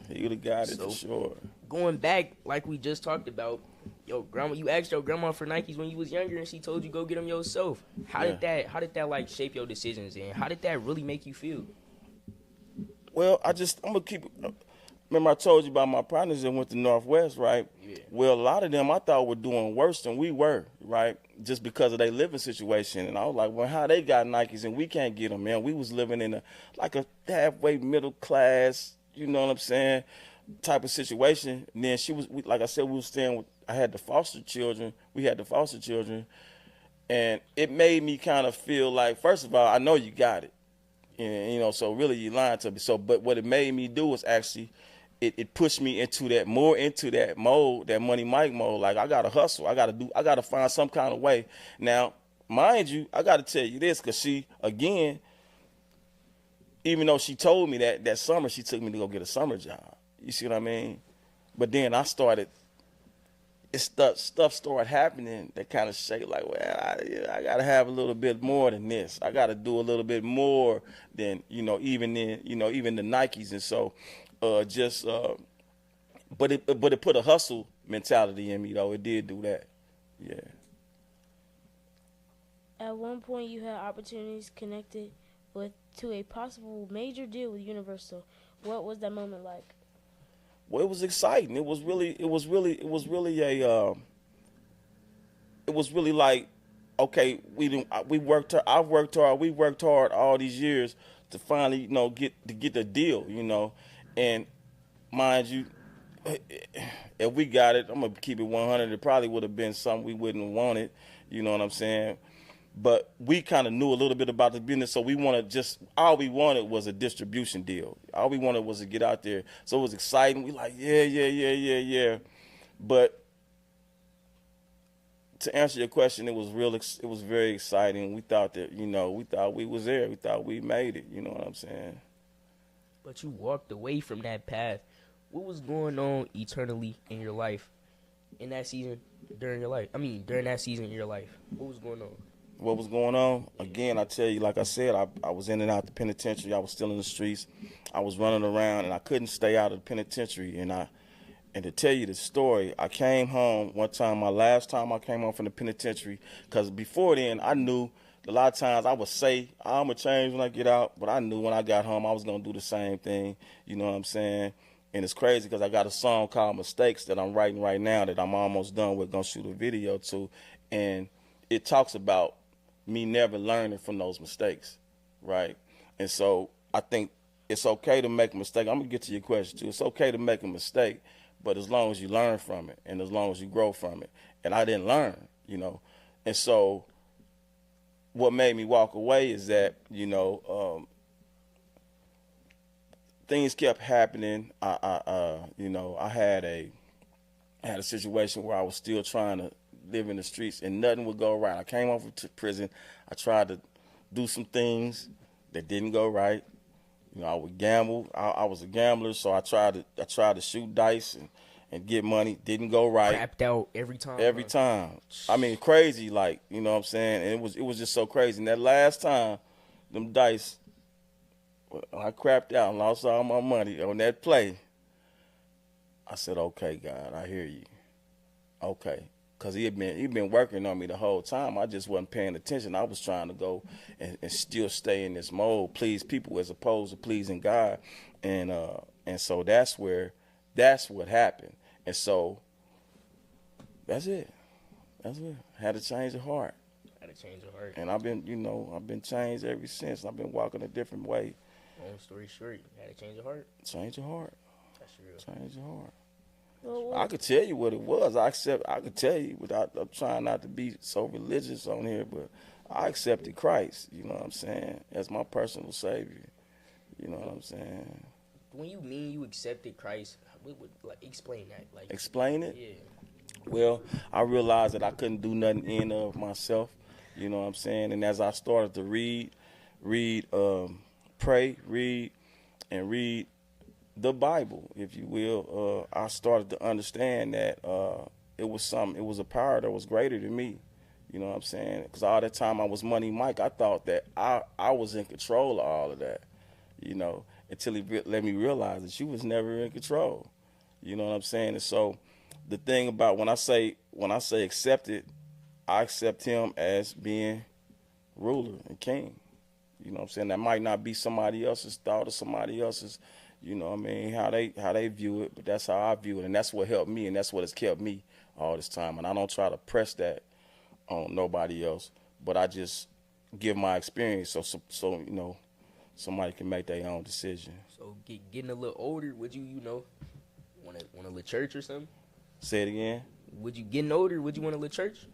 He would have got it for sure. Going back, like we just talked about, grandma, you asked your grandma for Nikes when you was younger, and she told you go get them yourself. How did that like shape your decisions, and how did that really make you feel? Well, I'm gonna keep. Remember I told you about my partners that went to Northwest, right? Yeah. Well, a lot of them I thought were doing worse than we were, right? Just because of their living situation, and I was like, well, how they got Nikes and we can't get them, man? We was living in a halfway middle class, you know what I'm saying, type of situation. And then like I said, we was staying with. I had the foster children. We had the foster children, and it made me kind of feel like, first of all, I know you got it, and you know, so really you lying to me. So, but what it made me do was actually, it pushed me into that mode, that Money Mike mode. Like, I gotta hustle. I gotta find some kind of way. Now, mind you, I gotta tell you this, cause she, again, even though she told me that summer, she took me to go get a summer job. You see what I mean? But then I started. Stuff started happening that kind of shaped like, well, I got to have a little bit more than this. I got to do a little bit more than, you know, even the Nikes. And so but it put a hustle mentality in me, though. It did do that. Yeah. At one point, you had opportunities connected to a possible major deal with Universal. What was that moment like? Well, it was exciting. It was really like, okay, I've worked hard all these years to finally, you know, get the deal, you know. And mind you, if we got it, I'm gonna keep it 100. It probably would have been something we wouldn't have wanted, you know what I'm saying? But we kind of knew a little bit about the business, so all we wanted was a distribution deal. All we wanted was to get out there. So it was exciting. We like, yeah. But to answer your question, it was very exciting. We thought that, we thought we was there. We thought we made it. You know what I'm saying? But you walked away from that path. What was going on eternally in your life in that season during your life? I mean, during that season in your life, what was going on? What was going on? Again, I tell you, like I said, I was in and out the penitentiary. I was still in the streets. I was running around, and I couldn't stay out of the penitentiary. And to tell you the story, I came home one time, my last time I came home from the penitentiary, because before then, I knew a lot of times I would say, I'm going to change when I get out, but I knew when I got home I was going to do the same thing, you know what I'm saying? And it's crazy because I got a song called Mistakes that I'm writing right now that I'm almost done with, going to shoot a video to, and it talks about me never learning from those mistakes, right? And so I think it's okay to make a mistake. I'm going to get to your question, too. It's okay to make a mistake, but as long as you learn from it and as long as you grow from it. And I didn't learn, And so what made me walk away is that, things kept happening. I had a situation where I was still trying to live in the streets and nothing would go right. I came home from prison. I tried to do some things that didn't go right. I would gamble. I was a gambler, so I tried to shoot dice and get money. Didn't go right. Crapped out every time. Every time. I mean, crazy, like, you know what I'm saying? And it was just so crazy. And that last time, them dice, I crapped out and lost all my money on that play. I said, okay, God, I hear you. Okay. Because he been working on me the whole time. I just wasn't paying attention. I was trying to go and still stay in this mode, please people as opposed to pleasing God. And so that's what happened. And so that's it. That's it. Had to change the heart. Had to change the heart. And I've been changed ever since. I've been walking a different way. Long story short, you had to change your heart. Change your heart. That's real. Change your heart. Well, I could tell you what it was. I could tell you without. I'm trying not to be so religious on here, but I accepted Christ. You know what I'm saying? As my personal savior. You know what I'm saying? When you mean you accepted Christ, explain that. Explain it? Yeah. Well, I realized that I couldn't do nothing in of myself. You know what I'm saying? And as I started to pray, read the Bible, if you will, I started to understand that it was a power that was greater than me. You know what I'm saying? Because all that time I was Money Mike, I thought that I was in control of all of that, until he let me realize that you was never in control. You know what I'm saying? And so the thing about when I say accepted, I accept him as being ruler and king. You know what I'm saying? That might not be somebody else's thought or somebody else's, how they view it, but that's how I view it, and that's what helped me, and that's what has kept me all this time. And I don't try to press that on nobody else, but I just give my experience so somebody can make their own decision. So getting a little older, would you want a little church or something? Say it again. Would you getting older? Would you want a little church?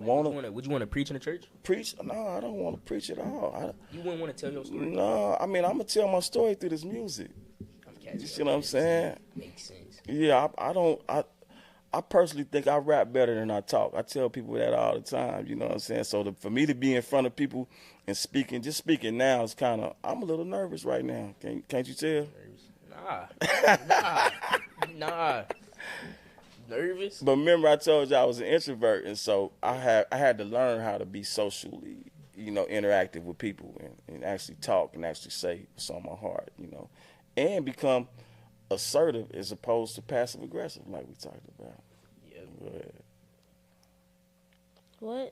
Would you want to preach in a church? Preach? No, I don't want to preach at all. You wouldn't want to tell your story? No, I mean, I'm going to tell my story through this music. You see what I'm saying? Makes sense. Yeah, I personally think I rap better than I talk. I tell people that all the time, you know what I'm saying? So for me to be in front of people and speaking now is kind of, I'm a little nervous right now. Can't you tell? Nah. Nervous? But remember I told you I was an introvert, and so I had to learn how to be socially, interactive with people and actually talk and actually say what's on my heart, and become assertive as opposed to passive aggressive like we talked about. Yeah. Go ahead.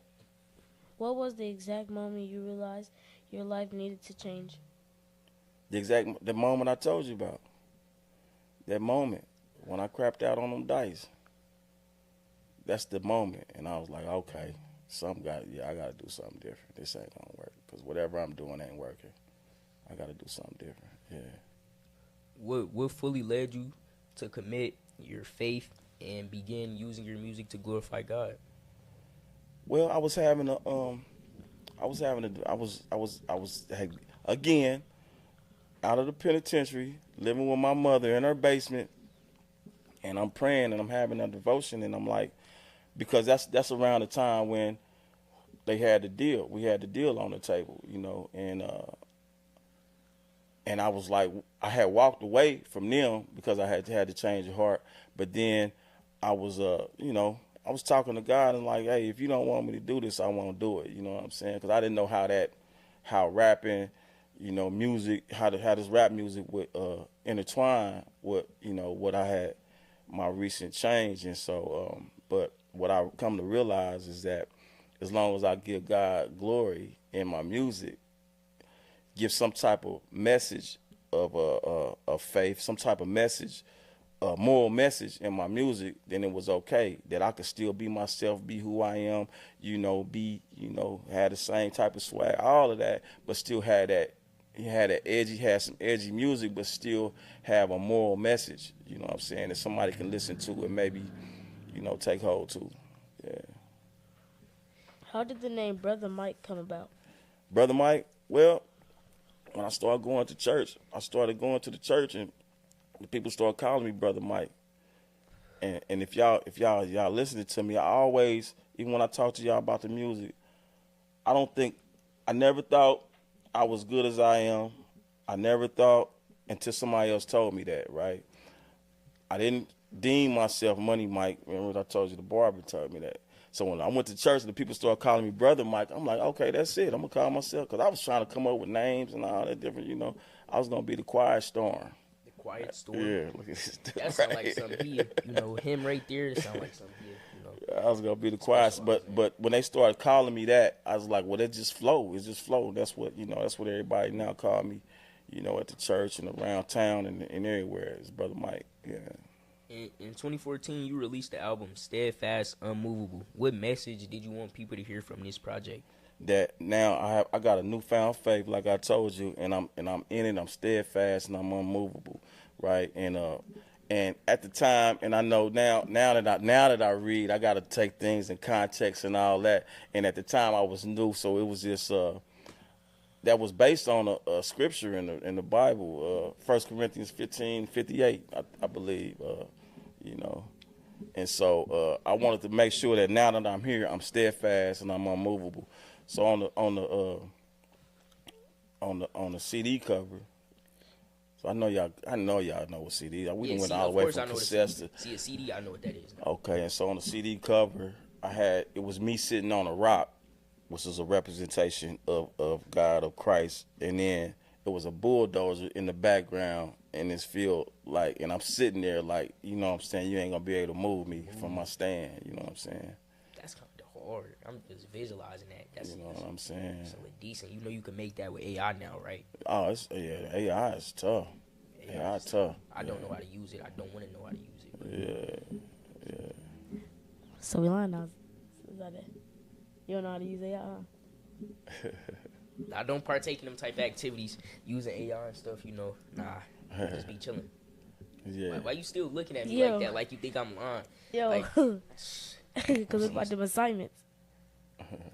What was the exact moment you realized your life needed to change? The moment I told you about. That moment when I crapped out on them dice. That's the moment, and I was like, okay, I got to do something different. This ain't gonna work because whatever I'm doing ain't working. I got to do something different. Yeah. What fully led you to commit your faith and begin using your music to glorify God? Well, I was having a hey, again, out of the penitentiary, living with my mother in her basement, and I'm praying and I'm having a devotion, and I'm like, because that's around the time when they had the deal. We had the deal on the table, you know, and I was like, I had walked away from them because I had to change of heart. But then I was, you know, I was talking to God and like, hey, if you don't want me to do this, I won't do it. You know what I'm saying? Because I didn't know how rapping, you know, music, how this rap music would intertwine with, you know, what I had, my recent change. And so, but what I come to realize is that as long as I give God glory in my music, give some type of message of faith, some type of message, moral message in my music, then it was okay that I could still be myself, be who I am, you know, had the same type of swag, all of that, but still had some edgy music, but still have a moral message, you know what I'm saying, that somebody can listen to and maybe, you know, take hold to. Yeah. How did the name Brotha Mike come about? Brotha Mike, well, when I started going to church, and the people started calling me Brotha Mike. And if y'all listening to me, I always, even when I talk to y'all about the music, I never thought I was good as I am. I never thought until somebody else told me that, right? I didn't deem myself Money Mike. Remember what I told you, the barber told me that. So when I went to church and the people started calling me Brotha Mike, I'm like, okay, that's it. I'm going to call myself, because I was trying to come up with names and all that different, you know. I was going to be the Quiet Storm. The Quiet Storm? Yeah. Look at this dude, that sounds like something he, you know, him right there, that sounds like something he, you know. I was going to be the Quiet, but when they started calling me that, I was like, well, it just flow. It's just flow. That's what, you know, that's what everybody now call me, you know, at the church and around town and everywhere. It's Brotha Mike, yeah. In 2014, you released the album Steadfast, Unmovable. What message did you want people to hear from this project? That now I got a newfound faith, like I told you, and I'm in it. I'm steadfast and I'm unmovable, right? And at the time, and I know now that I read, I got to take things in context and all that. And at the time, I was new, so it was just that was based on a scripture in the Bible, 1 Corinthians 15:58, I believe. You know, and so I wanted to make sure that now that I'm here, I'm steadfast and I'm unmovable. So on the CD cover, so I know y'all know what CD. We went all the way from cassette to see a CD. I know what that is. Okay, and so on the CD cover, it was me sitting on a rock, which is a representation of God, of Christ, and then it was a bulldozer in the background in this field, like, and I'm sitting there like, you know what I'm saying, you ain't gonna be able to move me from my stand, you know what I'm saying? That's kind of hard. I'm just visualizing that. That's, you know what I'm saying? Something decent. You know you can make that with AI now, right? Oh, AI is tough. AI is tough. I don't know how to use it. I don't want to know how to use it. Yeah. So we lying now. Is that it? You don't know how to use AI, huh? I don't partake in them type of activities using AI and stuff, you know. Nah, I just be chilling. Yeah. Why you still looking at me like that? Like you think I'm lying? Yo, because it's about them assignments.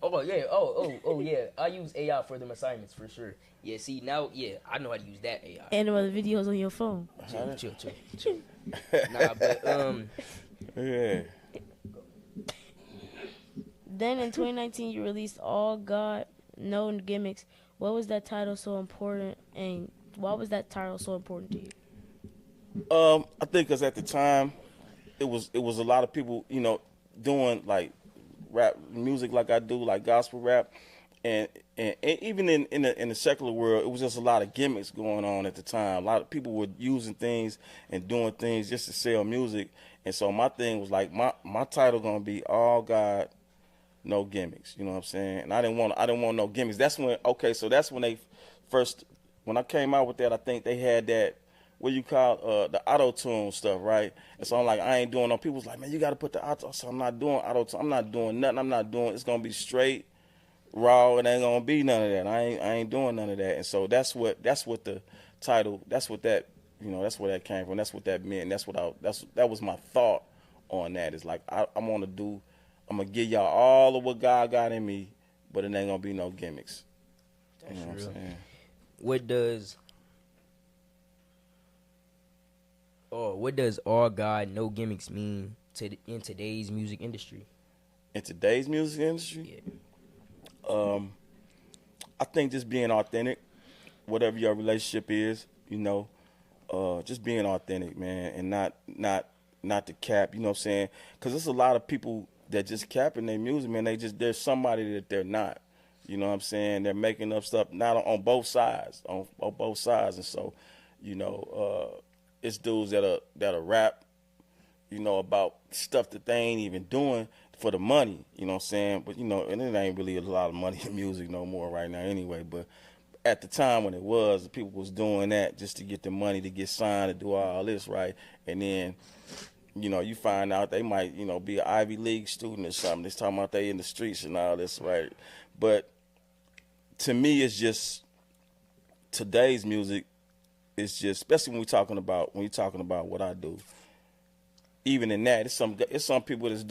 Oh yeah. Oh yeah. I use AI for them assignments for sure. Yeah. See now, yeah, I know how to use that AI. And the other videos on your phone. Chill. Nah, but Yeah. Then in 2019, you released All God, No Gimmicks. What was that title so important, and why was that title so important to you? I think because at the time, it was a lot of people, you know, doing like rap music like I do, like gospel rap, and even in the secular world, it was just a lot of gimmicks going on at the time. A lot of people were using things and doing things just to sell music, and so my thing was like my title gonna be All God, No Gimmicks. You know what I'm saying? And I didn't want no gimmicks. That's when they first, when I came out with that, I think they had that, what you call the auto-tune stuff, right? And so I'm like, I ain't doing no. People's like, man, you got to put the auto. So I'm not doing auto-tune. I'm not doing nothing. It's gonna be straight, raw. It ain't gonna be none of that. I ain't doing none of that. And so that's what the title. That's what that, you know. That's where that came from. That's what that meant. That was my thought on that. It's like I'm gonna give y'all all of what God got in me, but it ain't gonna be no gimmicks. That's You know what real. I'm saying? What does all God, no gimmicks mean in today's music industry? In today's music industry, Yeah. I think just being authentic, whatever your relationship is, just being authentic, man, and not to cap. You know what I'm saying? Because there's a lot of people that just cap in their music, man. There's somebody that they're not. You know what I'm saying? They're making up stuff not on both sides, on both sides, and so, it's dudes that'll rap, about stuff that they ain't even doing for the money. You know what I'm saying? But and it ain't really a lot of money in music no more right now, anyway. But at the time when it was, the people was doing that just to get the money to get signed to do all this, right? And then, you find out they might, be an Ivy League student or something. They're talking about they in the streets and all this, right? But to me, it's just today's music. It's just, especially when you're talking about what I do. Even in that, it's some people that's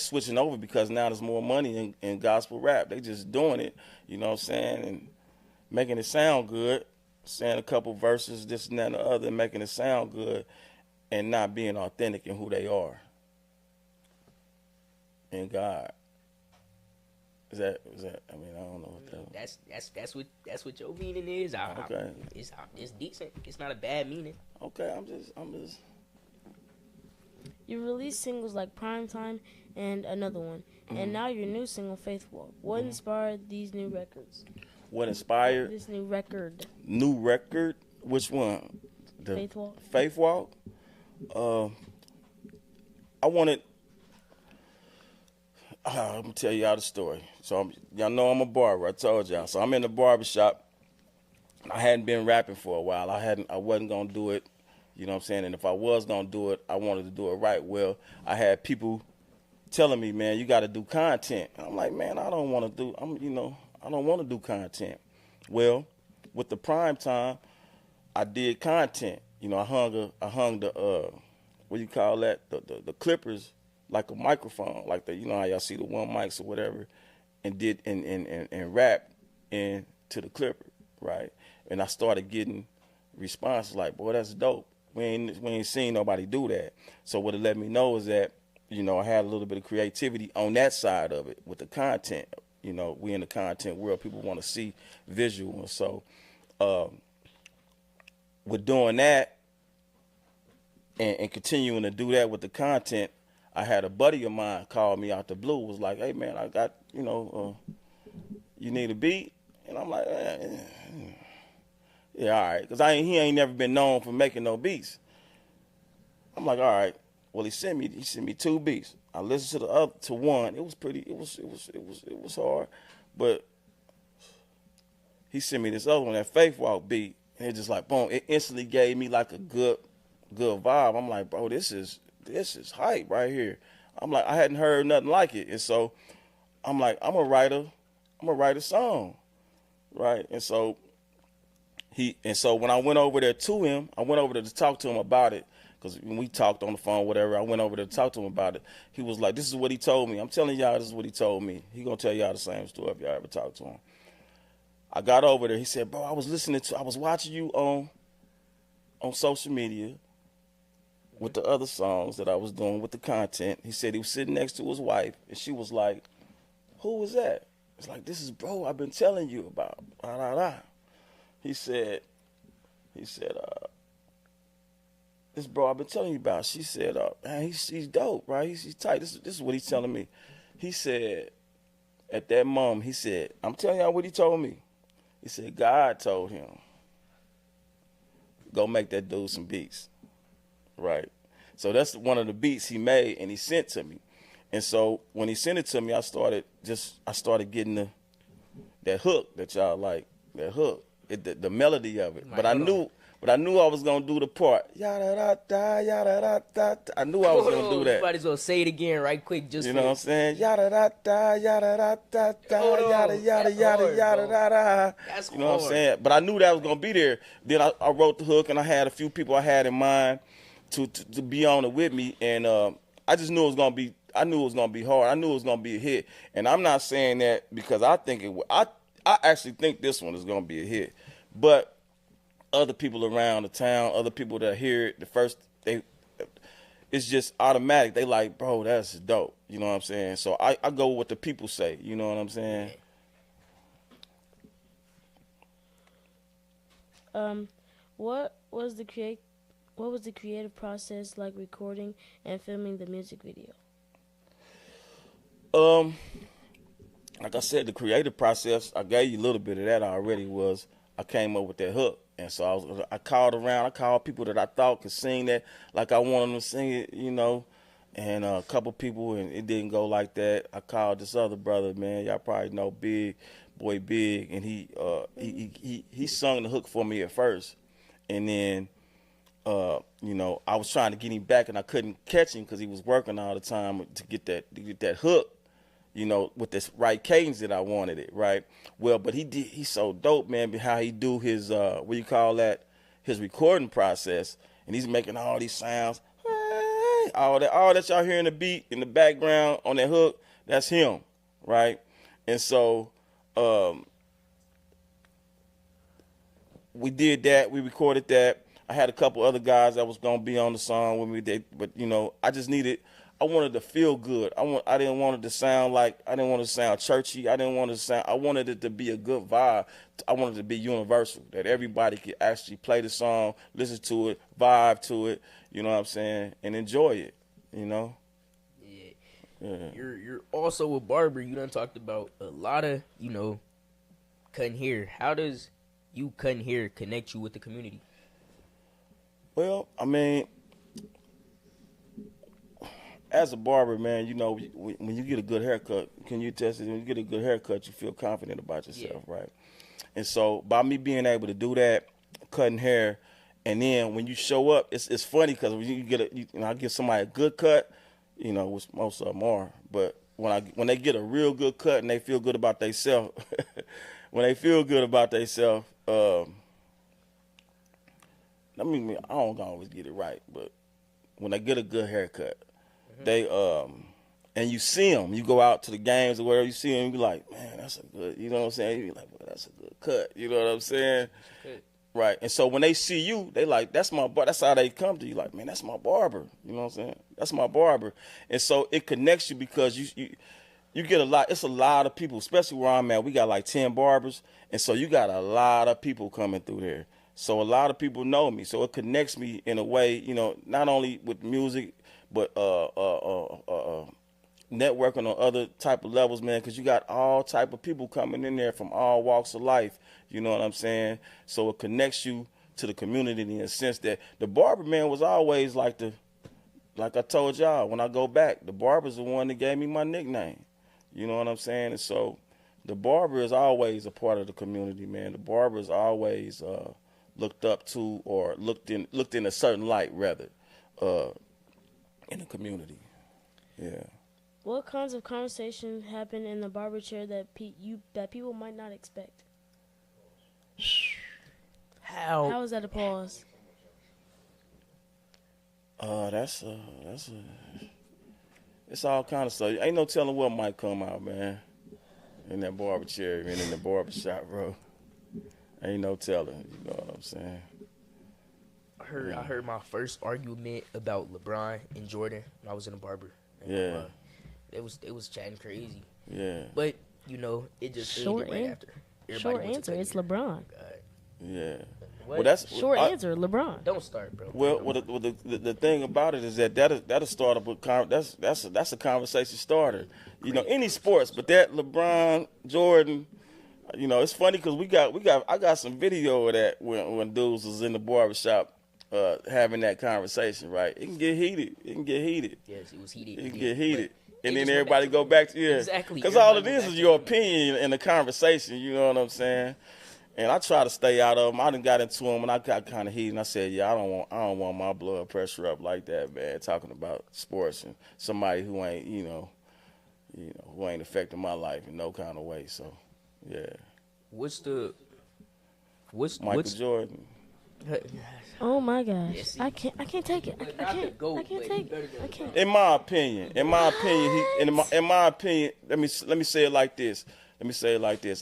switching over because now there's more money in gospel rap. They just doing it, you know what I'm saying, and making it sound good, saying a couple verses, this and that and the other, and making it sound good, and not being authentic in who they are in God. Is that? I mean, I don't know what that. That's what your meaning is. Okay. It's decent. It's not a bad meaning. Okay, I'm just. You released singles like Primetime and Another One, and now your new single, Faith Walk. What inspired these new records? What inspired? This new record. New record? Which one? The Faith Walk. Faith Walk? I wanted. I'm gonna tell y'all the story. So y'all know I'm a barber. I told y'all. So I'm in the barbershop. I hadn't been rapping for a while. I wasn't gonna do it. You know what I'm saying? And if I was gonna do it, I wanted to do it right. Well, I had people telling me, man, you got to do content. And I'm like, man, I don't want to do. I don't want to do content. Well, with the Prime Time, I did content. I hung the what do you call that? The clippers like a microphone, like how y'all see the one mics or whatever, and did and rap into the clipper, right? And I started getting responses like, boy, that's dope. We ain't seen nobody do that. So what it let me know is that, I had a little bit of creativity on that side of it with the content. We in the content world, people want to see visual. And so with doing that and continuing to do that with the content, I had a buddy of mine call me out the blue, was like, hey, man, I got, you need a beat? And I'm like, yeah, all right, because he ain't never been known for making no beats. I'm like, all right. Well, he sent me 2 beats. I listened to one. It was hard, but he sent me this other one, that Faith Walk beat, and it just like boom. It instantly gave me like a good vibe. I'm like, bro, this is hype right here. I'm like, I hadn't heard nothing like it, and so I'm like, I'm gonna write a song, right? And so when I went over there to him, I went over there to talk to him about it. Because when we talked on the phone, whatever, I went over there to talk to him about it. He was like, this is what he told me. I'm telling y'all, this is what he told me. He going to tell y'all the same story if y'all ever talk to him. I got over there. He said, bro, I was watching you on social media with the other songs that I was doing with the content. He said he was sitting next to his wife, and she was like, who was that? It's like, this is bro I've been telling you about. Blah, blah, blah. He said, this bro I've been telling you about. She said, man, he's dope, right? He's tight. This is what he's telling me. He said, at that moment, he said, I'm telling y'all what he told me. He said, God told him, go make that dude some beats, right? So that's one of the beats he made and he sent to me. And so when he sent it to me, I started getting that hook that y'all like, that hook, the melody of it. Right, but I knew I was gonna do the part. Yada da da yada da da. I knew I was gonna do that. You might as well say it again right quick, just you know what I'm saying? Yada da da yada da da da yada yada yada yada da da. That's you know what I'm saying? But I knew that was gonna be there. Then I wrote the hook and I had a few people I had in mind to be on it with me, and I just knew it was gonna be I knew it was gonna be hard. I knew it was gonna be a hit. And I'm not saying that because I think it. I actually think this one is gonna be a hit. But other people around the town, other people that hear it, it's just automatic. They like, bro, that's dope. You know what I'm saying? So I go with what the people say. You know what I'm saying? What was the creative process like recording and filming the music video? Like I said, the creative process, I gave you a little bit of that already, was I came up with that hook. And so I called around, I called people that I thought could sing that like I wanted them to sing it, you know, and a couple people, and it didn't go like that. I called this other brother, man, y'all probably know Big, and he sung the hook for me at first. And then, you know, I was trying to get him back, and I couldn't catch him because he was working all the time to get that hook, you know, with this right cadence that I wanted it, right? Well, but he's so dope, man, how he do his, what you call that, his recording process, and he's making all these sounds, all that y'all hear in the beat, in the background on that hook, that's him, right? And so, we did that, we recorded that. I had a couple other guys that was gonna be on the song with me, but you know, I wanted to feel good. I didn't want it to sound churchy. I wanted it to be a good vibe. I wanted it to be universal, that everybody could actually play the song, listen to it, vibe to it, you know what I'm saying, and enjoy it, you know? Yeah. You're also a barber. You done talked about a lot of, you know, cutting hair. How does you cutting hair connect you with the community? Well, I mean, as a barber, man, you know, when you get a good haircut, can you test it? When you get a good haircut, you feel confident about yourself, right? And so by me being able to do that, cutting hair, and then when you show up, it's funny because when you get I give somebody a good cut, you know, which most of them are, but when they get a real good cut and they feel good about themselves, I mean, I don't always get it right, but when they get a good haircut, they and you see them, you go out to the games or wherever, you see them, you be like, man, that's a good, you know what I'm saying? You be like, well, that's a good cut, you know what I'm saying? Right. And so when they see you, they like, that's my barber. That's how they come to you, like, man, that's my barber. You know what I'm saying? That's my barber. And so it connects you because you get a lot. It's a lot of people, especially where I'm at. We got like 10 barbers, and so you got a lot of people coming through there. So a lot of people know me. So it connects me in a way, you know, not only with music, but networking on other type of levels, man, because you got all type of people coming in there from all walks of life. You know what I'm saying? So it connects you to the community in the sense that the barber, man, was always like I told y'all, when I go back, the barber's the one that gave me my nickname. You know what I'm saying? And so the barber is always a part of the community, man. The barber is always looked up to or looked in a certain light, rather, in the community. Yeah. What kinds of conversations happen in the barber chair that people might not expect? How is that a pause? It's all kind of stuff. Ain't no telling what might come out, man, in that barber chair and in the barber shop, bro. Ain't no telling, you know what I'm saying? I heard my first argument about LeBron and Jordan when I was in a barber. Yeah. It was chatting crazy. Yeah. But, you know, it just Short ended right after. Short answer, it's LeBron. Yeah. What? Well, that's Short answer, LeBron. Don't start, bro. Well, the thing about it is that'll start up with that's a conversation starter. You know, any sports, but that LeBron, Jordan, you know, it's funny because I got some video of that when dudes was in the barbershop having that conversation, right? It can get heated. Yes, it was heated. It can get heated. And They then just went everybody back go to back to Exactly. Because all it Everybody is go is back your to opinion in the conversation. You know what I'm saying? And I try to stay out of them. I done got into them, and I got kind of heated. And I said, "Yeah, I don't want my blood pressure up like that, man. Talking about sports and somebody who ain't, who ain't affecting my life in no kind of way." So, yeah. What's Michael Jordan? Oh my gosh. Yeah, see. I can't take it. But I not the can't. GOAT, I can't but take he better it. than I the can't. GOAT. In my opinion, let me say it like this.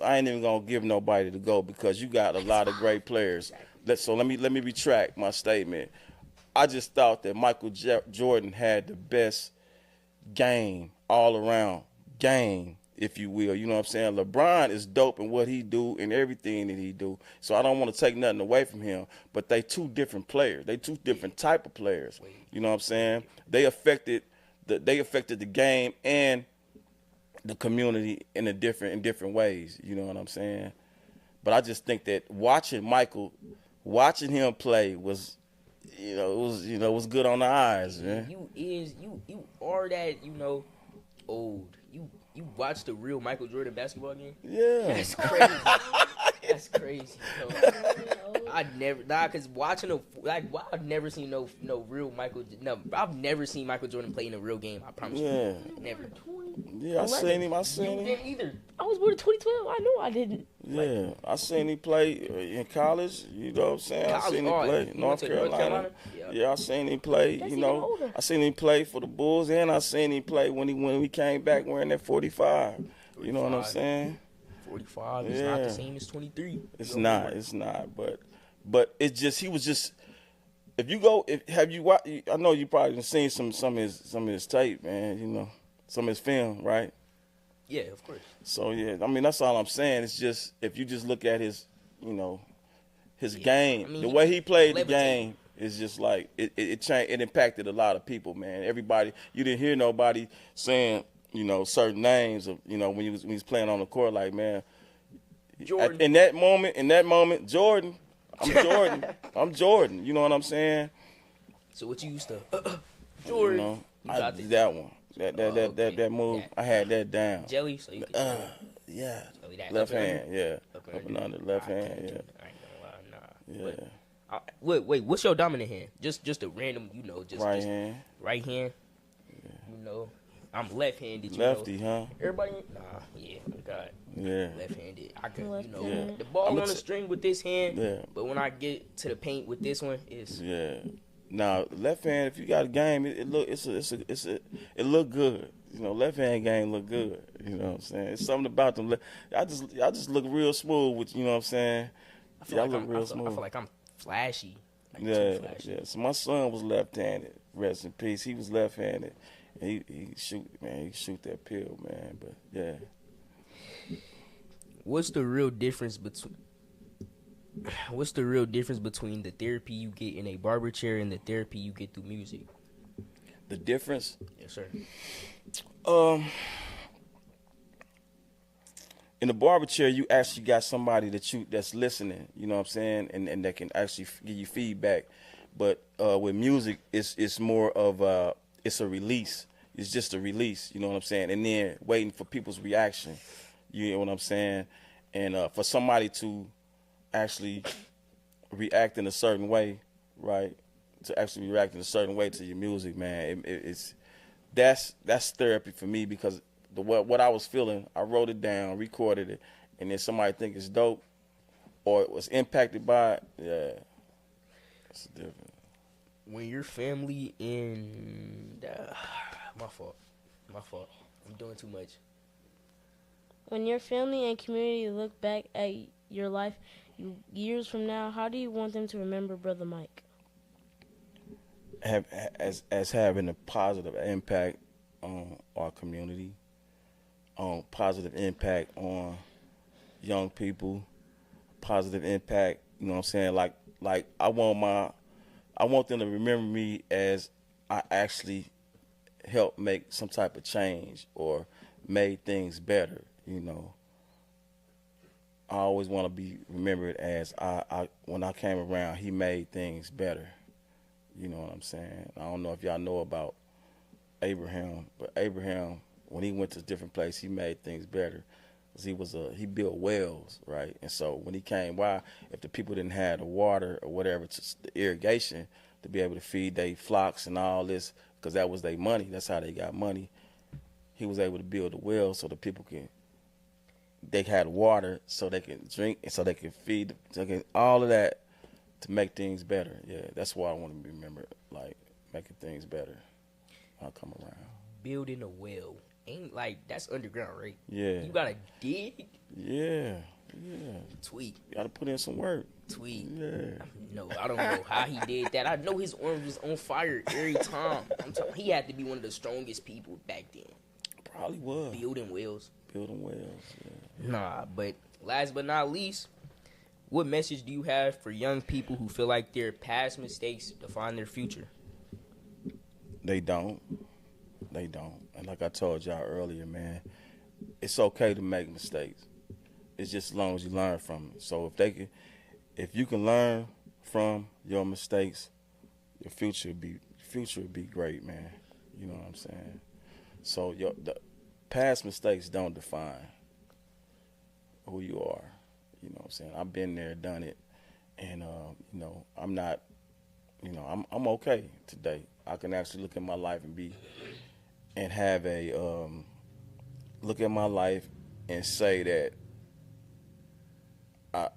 I ain't even gonna give nobody the go because you got a lot of great players. Let me retract my statement. I just thought that Michael Jordan had the best game all around game, if you will. You know what I'm saying? LeBron is dope in what he do and everything that he do. So I don't want to take nothing away from him, but they two different players. They two different type of players. You know what I'm saying? They affected the game and the community in different ways. You know what I'm saying? But I just think that watching him play was, it was good on the eyes, man. You are that, old. You watch the real Michael Jordan basketball game? Yeah. That's crazy. That's crazy, bro. Cause watching I've never seen no real I've never seen Michael Jordan play in a real game. I promise Yeah. you, never. Yeah, I seen him. You didn't either. I was born in 2012. I know I didn't. Yeah, I seen him play in college. You know what I'm saying? I seen him play He North went to North Carolina. Carolina? Yeah, I seen him play. That's You even know, older. I seen him play for the Bulls, and I seen him play when we came back wearing that 45. You know what I'm 45. saying? 45 is not the same as 23. It's not. But it's just he was just. Have you watched? I know you probably done seen some of his tape, man. You know, some of his film, right? Yeah, of course. So yeah, I mean that's all I'm saying. It's just if you just look at his game, I mean, the way he played the levitated. game is just like it changed. It impacted a lot of people, man. Everybody, you didn't hear nobody saying certain names of when he was playing on the court. Like man, Jordan. in that moment, Jordan. I'm Jordan. You know what I'm saying? So what you used to Jordan? You I got did this. that one. Okay. That move. Yeah. I had that down. Jelly, so you could Yeah. Jelly that Left up and hand, under? yeah. Up Up and under, left hand, yeah. I ain't gonna lie, nah. Yeah. But, wait, what's your dominant hand? Just a random, just Right just hand. right hand. I'm left-handed. Lefty, huh? Everybody, nah, yeah, God, Yeah. left-handed. I can, Left-handed. the ball I'ma on the string with this hand. Yeah. But when I get to the paint with this one, it's Yeah. Now, left hand, if you got a game, it look good. Left hand game look good. You know what I'm saying? It's something about them. I just look real smooth with. You know what I'm saying? I feel like I'm flashy. Like Yeah, too flashy. yeah. So my son was left-handed. Rest in peace. He was left-handed. And he shoot that pill, man. But yeah. What's the real difference between the therapy you get in a barber chair and the therapy you get through music? The difference? Yes, sir. In the barber chair, you actually got somebody that's listening. You know what I'm saying, and that can actually give you feedback. But with music, it's more of it's a release. It's just a release. You know what I'm saying, and then waiting for people's reaction. You know what I'm saying, and for somebody to actually react in a certain way, right? To actually react in a certain way to your music, man. That's therapy for me because what I was feeling, I wrote it down, recorded it, and then somebody think it's dope or it was impacted by it. Yeah, that's different. When your family and my fault, I'm doing too much. When your family and community look back at your life years from now, how do you want them to remember Brotha Mike? As having a positive impact on our community, positive impact on young people, positive impact. You know what I'm saying? Like I want them to remember me as I actually helped make some type of change or made things better. I always want to be remembered as I when I came around, he made things better. You know what I'm saying? I don't know if y'all know about Abraham, but Abraham, when he went to a different place, he made things better. 'Cause he built wells, right? And so when he came, if the people didn't have the water or whatever, the irrigation to be able to feed their flocks and all this, because that was their money. That's how they got money. He was able to build a well so the people they had water so they can drink and so they can feed, all of that. to make things better. Yeah, that's why I want to be remembered, like making things better. I'll come around. Building a well. Ain't like that's underground, right? Yeah. You gotta dig. Yeah. Yeah. Tweet. You gotta put in some work. Tweet. Yeah. No, I don't know how he did that. I know his arms was on fire every time. He had to be one of the strongest people back then. Probably was. Building wells. Building wells. Yeah. Nah, but last but not least, what message do you have for young people who feel like their past mistakes define their future? They don't. They don't. And like I told y'all earlier, man, it's okay to make mistakes. It's just as long as you learn from it. So if you can learn from your mistakes, your future would be great, man. You know what I'm saying? So the past mistakes don't define who you are. You know what I'm saying? I've been there, done it, and you know, I'm not. You know, I'm okay today. I can actually look at my life and have a look at my life and say that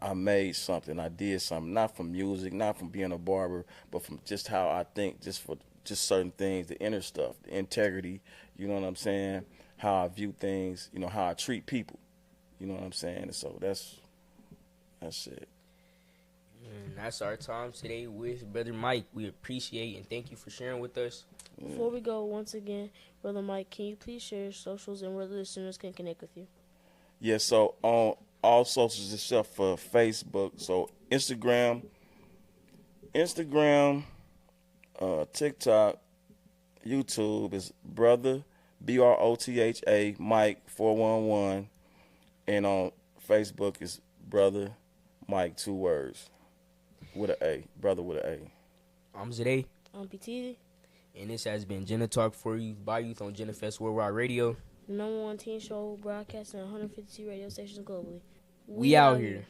I made something, I did something, not from music, not from being a barber, but from just how I think, just certain things, the inner stuff, the integrity, you know what I'm saying, how I view things, you know, how I treat people, you know what I'm saying, and so that's it. And that's our time today with Brother Mike. We appreciate and thank you for sharing with us. Before we go, once again, Brother Mike, can you please share your socials and where the listeners can connect with you? Yeah, so on all socials except for Facebook, so Instagram, TikTok, YouTube is Brotha, Brotha, Mike 411, and on Facebook is Brotha Mike, 2 words, with an A, Brother with an A. I'm Zade. I'm PTZ. And this has been JegnaTalk for you by youth on JegnaFest Worldwide Radio. The #1 teen show broadcasting on 152 radio stations globally. We out here.